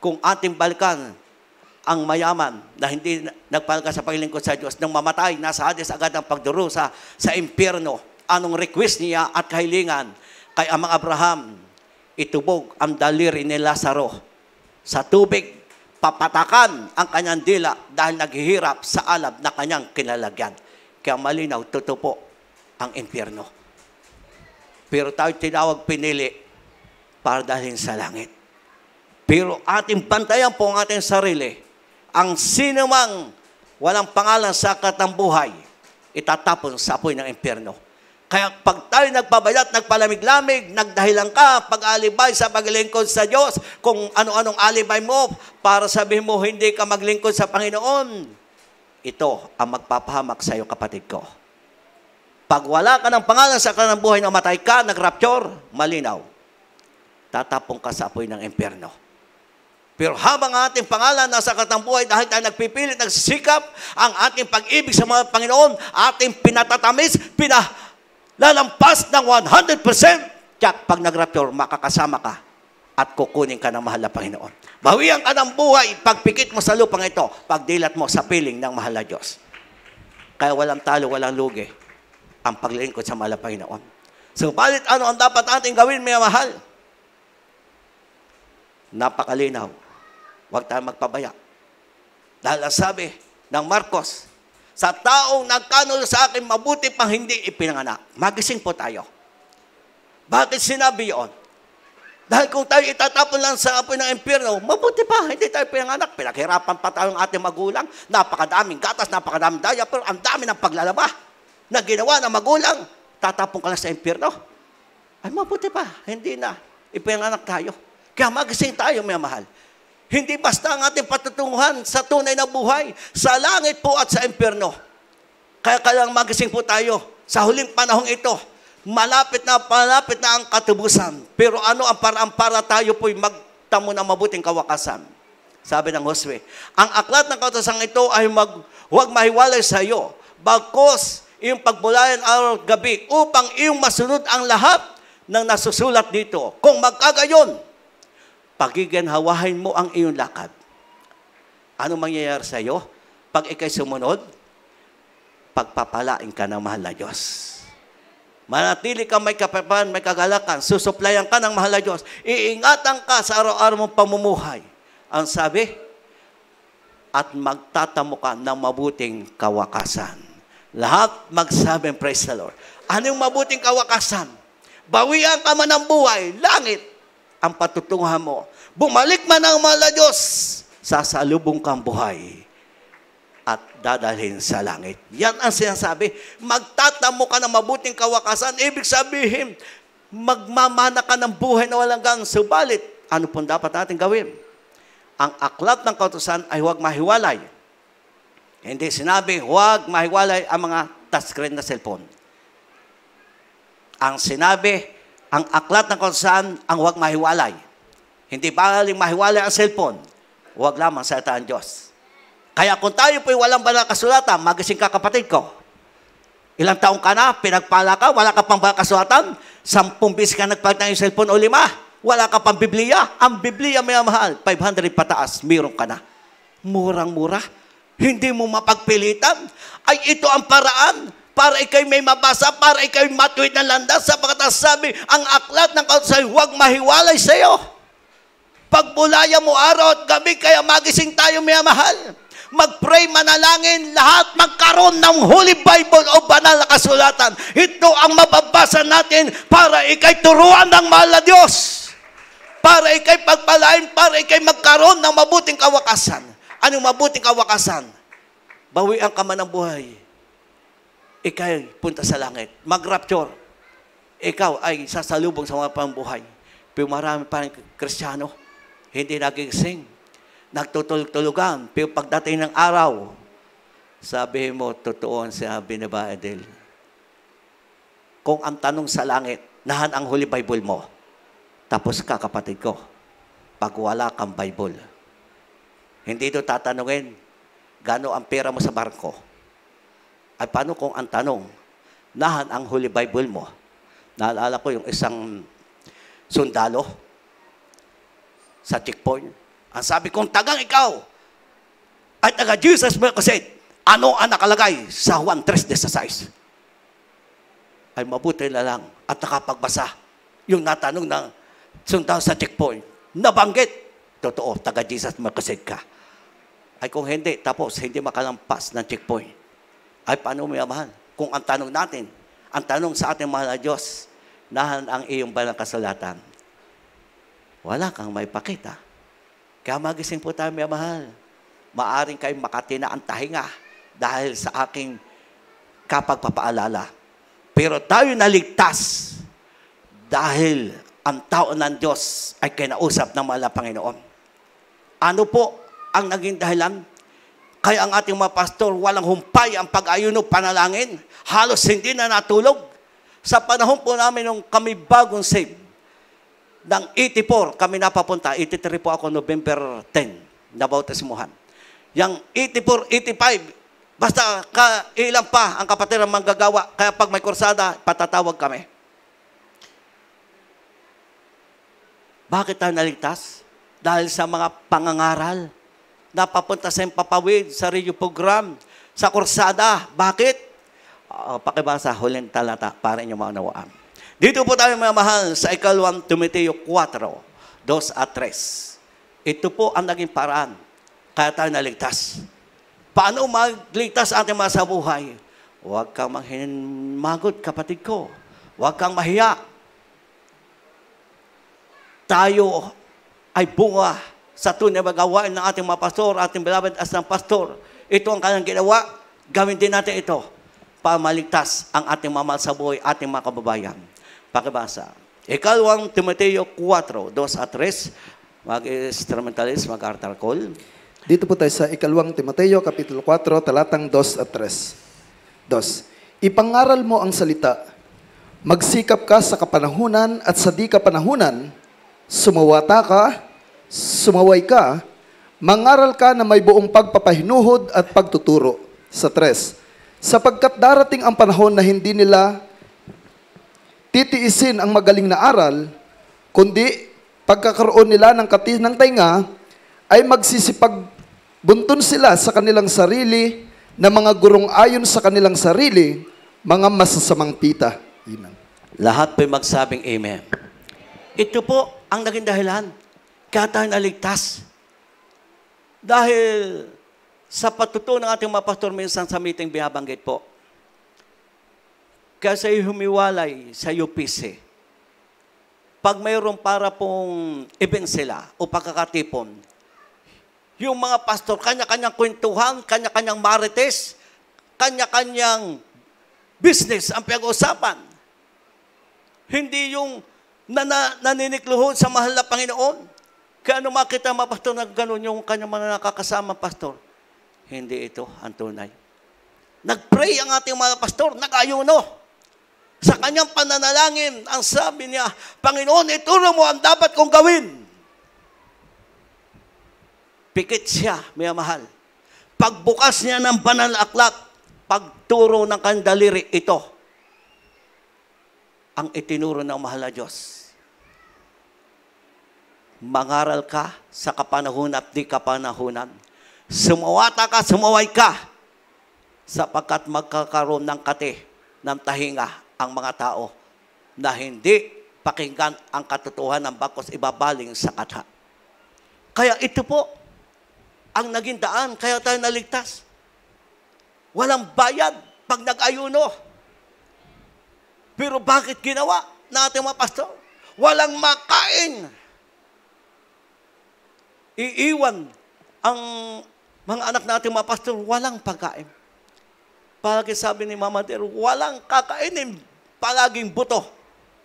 Kung ating balikan ang mayaman na hindi nagpalga sa paglingkod sa Diyos, nang mamatay, nasa Hades agad ang pagdurusa sa impyerno. Anong request niya at kahilingan kay amang Abraham? Itubog ang daliri ni Lazaro sa tubig, papatakan ang kanyang dila dahil naghihirap sa alab na kanyang kinalagyan. Kaya malinaw, tutupo ang impyerno. Pero tayo tinawag pinili para dalhin sa langit. Pero ating pantayan po ang ating sarili. Ang sinumang walang pangalan sa aklat ng buhay, itatapon sa apoy ng impyerno. Kaya pag tayo nagpabayat, nagpalamig-lamig, nagdahilan ka, pag-alibay sa paglingkod sa Diyos, kung ano-anong alibay mo, para sabihin mo hindi ka maglingkod sa Panginoon, ito ang magpapahamak sa iyo, kapatid ko. Pag wala ka ng pangalan sa aklat ng buhay na matay ka, nag-rapture, malinaw, tatapong ka sa apoy ng impyerno. Pero habang ang ating pangalan nasa katambuhay, dahil tayo nagpipilit, nagsisikap, ang ating pag-ibig sa mga Panginoon, ating pinatatamis, pinalalampas ng 100%. Tiyak, pag nag-rapture, makakasama ka at kukunin ka ng mahal na Panginoon. Bawian ka ng buhay, pagpikit mo sa lupang ito, pagdilat mo sa piling ng mahal na Diyos. Kaya walang talo, walang lugi ang paglilingkod sa mahal na Panginoon. Subalit, ano ang dapat ating gawin, mga mahal? Napakalinaw. Huwag tayong magpabaya. Dahil ang sabi ng Marcos, sa taong nagkanulo sa akin, mabuti pang hindi ipinanganak. Magising po tayo. Bakit sinabi yun? Dahil kung tayo itatapon lang sa apoy ng impyerno, mabuti pa, hindi tayo pinanganak. Pinaghirapan pa tayo ng ating magulang. Napakadaming gatas, napakadaming daya, pero ang dami ng paglalaba na ginawa ng magulang. Tatapon ka lang sa impyerno. Ay, mabuti pa, hindi na. Ipinanganak tayo. Kaya magising tayo, mga mahal. Hindi basta ang ating patutunguhan sa tunay na buhay, sa langit po at sa impyerno. Kaya kailangang magising po tayo sa huling panahong ito. Malapit na ang katubusan. Pero ano ang paraan para tayo po'y magtamo ng mabuting kawakasan? Sabi ng Josue, ang aklat ng kautusan ito ay huwag mahiwalay sa iyo, bagkos iyong pagbulayan araw at gabi, upang iyong masunod ang lahat ng nasusulat dito. Kung magkagayon, pagiganhawahin mo ang iyong lakad. Ano mangyayari sa iyo? Pag ikay sumunod, pagpapalain ka ng mahal na Diyos. Manatili ka may kapapan, may kagalakan, susuplayan ka ng mahal na Diyos. Iingatan ka sa araw-araw mong pamumuhay. Ang sabi, at magtatamo ka ng mabuting kawakasan. Lahat magsabi, praise the Lord. Anong mabuting kawakasan? Bawian ka man ng buhay, langit ang patutunguhan mo. Bumalik man ang mahal na Diyos, sasalubong kang buhay at dadalhin sa langit. Yan ang sinasabi. Magtatamo ka ng mabuting kawakasan. Ibig sabihin, magmamana ka ng buhay na walang gang. Subalit, ano pong dapat natin gawin? Ang aklat ng kautusan ay huwag mahiwalay. Hindi sinabi, huwag mahiwalay ang mga touchscreen na cellphone. Ang sinabi, ang aklat ng kautusan ang huwag mahiwalay. Hindi baling mahiwalay ang cellphone. Huwag lamang salita ang Diyos. Kaya kung tayo po'y walang banal na kasulatan, magising ka kapatid ko. Ilang taong ka na, pinagpala ka, wala ka pang banal na kasulatan, 10 beses ka nagpalit ng cellphone o 5, wala ka pang Biblia. Ang Biblia may mahal, 500 pataas, meron ka na. Murang-mura. Hindi mo mapagpilitan. Ay ito ang paraan para ikay may mabasa, para ikay matuwid ng landas, sapagkat sabi, ang aklat ng kautusan, huwag mahiwalay sa iyo. Pagbulaya mo araw at gabi, kaya magising tayo, may mahal. Mag-pray, manalangin, lahat magkaroon ng Holy Bible o banal na kasulatan. Ito ang mababasa natin para ikay turuan ng mahal na Diyos. Para ikay pagpalain, para ikay magkaroon ng mabuting kawakasan. Anong mabuting kawakasan? Bawian ka man ng buhay. Ikay punta sa langit. Mag-rapture. Ikaw ay sasalubong sa mga pambuhay. Pero marami pa rin Kristiyano, hindi nagigising. Nagtutulog-tulugan. Pero pagdating ng araw, sabihin mo, totoo ang sinabi ni Ba Edel. Kung ang tanong sa langit, nahan ang Holy Bible mo, tapos ka, kapatid ko, pag wala kang Bible. Hindi ito tatanungin, gano ang pera mo sa barko. Ay paano kung ang tanong, nahan ang Holy Bible mo? Naalala ko yung isang sundalo sa checkpoint. Ang sabi kong, tagang ikaw ay taga Jesus kasi ano ang nakalagay sa Juan 3:16? Ay mabuti na lang at nakapagbasa yung natanong ng sundalo sa checkpoint. Nabanggit, totoo, taga Jesus Mercosed ka. Ay kung hindi, tapos hindi makalampas ng checkpoint. Ay paano mo yamahan? Kung ang tanong natin, ang tanong sa ating mahal na Diyos, nahan ang iyong banal kasulatan. Wala kang may pakita. Kaya magising po tayo, mga mahal. Maaring kayo makatina ang tahinga dahil sa aking kapagpapaalala. Pero tayo naligtas dahil ang tao ng Diyos ay kinausap ng mahal na Panginoon. Ano po ang naging dahilan? Kaya ang ating mga pastor, walang humpay ang pag-ayuno, panalangin. Halos hindi na natulog. Sa panahon po namin nung kami bagong save, ng 84 kami napapunta. 83 po ako, November 10, nabautismuhan. Yang 84, 85, basta ilan pa ang kapatid ang manggagawa. Kaya pag may kursada, patatawag kami. Bakit tayo naligtas? Dahil sa mga pangangaral. Napapunta sa Empapawid, sa radio program, sa kursada. Bakit? Pakibasa, huling talata para inyo maunawaan. Dito po tayo mga mahal sa ikalawang Timoteo 4, 2 at 3. Ito po ang naging paraan. Kaya tayo naligtas. Paano magligtas ating mga sa buhay? Huwag kang manghinmagod, kapatid ko. Huwag kang mahiya. Tayo ay bunga sa tunay na gawain ng ating mga pastor, ating beloved as ng pastor. Ito ang kanyang ginawa. Gawin din natin ito para maligtas ang ating mamahal sa buhay, ating mga kababayan. Pakibasa. Ikalawang Timoteo 4, 2 at 3. Mag-instrumentalist, mag-altar call. Dito po tayo sa ikalawang Timoteo, Kapitulo 4, talatang 2 at 3. 2. Ipangaral mo ang salita. Magsikap ka sa kapanahunan at sa di kapanahunan. Sumawata ka, sumaway ka, mangaral ka na may buong pagpapahinuhod at pagtuturo. Sa 3. Sapagkat darating ang panahon na hindi nila titiisin ang magaling na aral, kundi pagkakaroon nila ng katinang tainga, ay magsisipagbunton sila sa kanilang sarili na mga gurong ayon sa kanilang sarili, mga masasamang pita. Amen. Lahat po'y magsabing amen. Ito po ang naging dahilan kaya tayo naligtas. Dahil sa patutuo ng ating mga pastor minsan sa meeting binabanggit po, kasi humiwalay sa UPC, pag mayroon para pong event sila o pagkakatipon, yung mga pastor, kanya-kanyang kwentuhan, kanya-kanyang marites, kanya-kanyang business ang pinag-uusapan. Hindi yung naninikluhod sa mahal na Panginoon. Kaya ano makita mga pastor na gano'n yung kanyang mga nakakasama pastor? Hindi ito ang tunay. Nag-pray ang ating mga pastor, nag-ayuno. Sa kanyang pananalangin, ang sabi niya, Panginoon, ituro mo ang dapat kong gawin. Pikit siya, may mahal. Pagbukas niya ng banal na aklat, pagturo ng kanyang daliri, ito ang itinuro ng mahal na Diyos. Mangaral ka sa kapanahunan at di kapanahunan. Sumawata ka, sumaway ka, sapagkat magkakaroon ng kate, ng tahinga ang mga tao na hindi pakinggan ang katotohanan bakos ibabaling sa katha. Kaya ito po ang naging daan, kaya tayo naligtas. Walang bayad pag nag-ayuno. Pero bakit ginawa natin mga pastor? Walang makain. Iiwan ang mga anak natin mga pastor, walang pagkain. Palagi sabi ni Mama Dear, walang kakainin, palaging buto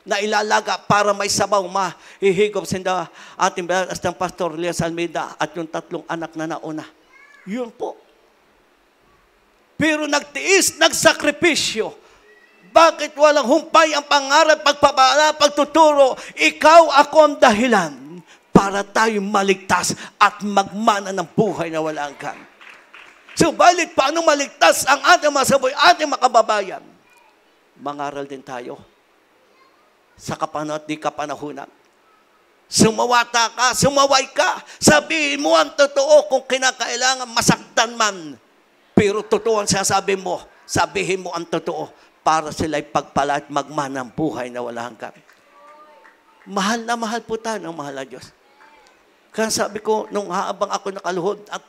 na ilalaga para may sabaw mahihigop sa ating belasang pastor Elias Almeida at yung 3 anak na nauna. Yun po. Pero nagtiis, nagsakripisyo. Bakit walang humpay ang pangarap, pagpapala, pagtuturo? Ikaw ako ang dahilan para tayo maligtas at magmana ng buhay na walang hanggan. Subalit, paano maligtas ang ating mga saboy, ating mga kababayan? Mangaral din tayo sa kapanahunan at di kapanahunan. Sumawata ka, sumaway ka. Sabihin mo ang totoo kung kinakailangan masaktan man. Pero totoo ang sasabi mo. Sabihin mo ang totoo para sila'y pagpala at magmana ng buhay na walang hanggan. Mahal na mahal po tayo ng mahal na Diyos. Kaya sabi ko, nung habang ako nakaluhod at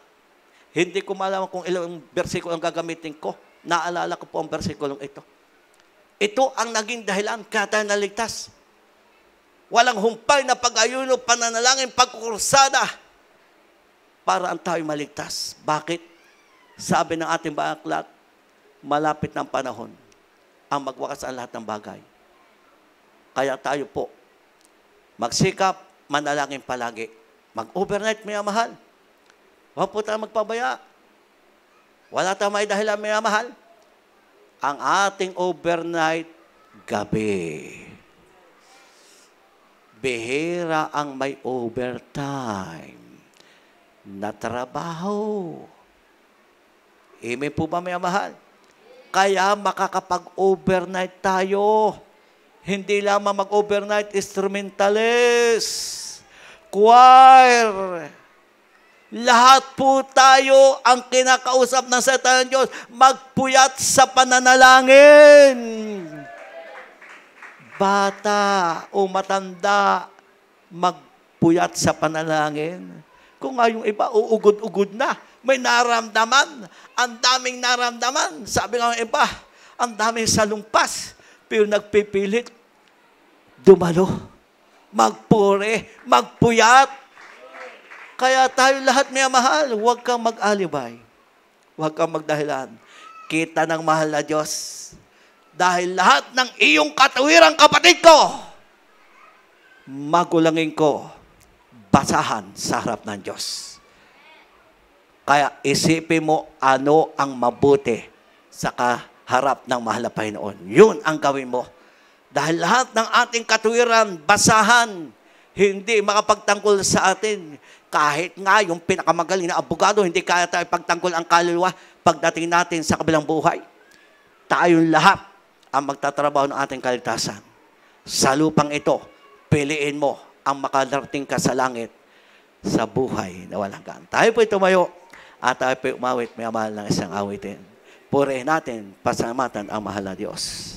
hindi ko malaman kung ilang bersikulo ang gagamitin ko, naalala ko po ang bersikulong ito. Ito ang naging dahilan kaya tayo naligtas. Walang humpay na pag-ayuno, pananalangin, pagkukursada para ang tayo maligtas. Bakit? Sabi ng ating aklat, malapit ng panahon ang magwakas ang lahat ng bagay. Kaya tayo po, magsikap, manalangin palagi. Mag-overnight, may mahal. Huwag po tayo magpabaya. Wala tayong may dahilan, may mahal. Ang ating overnight, gabi. bihira ang may overtime na trabaho. Amen po ba, may mahal? Kaya makakapag-overnight tayo. Hindi lamang mag-overnight, instrumentalist, choir. Lahat po tayo ang kinakausap ng salita ng Diyos, magpuyat sa pananalangin. Bata o matanda, magpuyat sa panalangin. Kung nga yung iba, uugod-ugod na. May naramdaman. Ang daming naramdaman. Sabi nga ng iba, ang daming salumpas. Pero nagpipilit, dumalo, magpure, magpuyat. Kaya tayo lahat, may mahal, huwag kang mag-alibay. Huwag kang magdahilan. Kita ng mahal na Diyos. Dahil lahat ng iyong katuwirang kapatid ko, magulangin ko, basahan sa harap ng Diyos. Kaya isipin mo ano ang mabuti sa kaharap ng mahal na Panginoon. Yun ang gawin mo. Dahil lahat ng ating katuwiran, basahan, hindi makapagtangkol sa atin. Kahit nga yung pinakamagaling na abogado, hindi kaya tayo pagtangkol ang kaluluwa pagdating natin sa kabilang buhay. Tayong lahat ang magtatrabaho ng ating kaligtasan. Sa lupang ito, piliin mo ang makarating ka sa langit sa buhay na walang hanggan. Tayo po'y tumayo at tayo po'y umawit, may mahal ng isang awitin. Purihin natin, pasalamatan ang mahal na Diyos.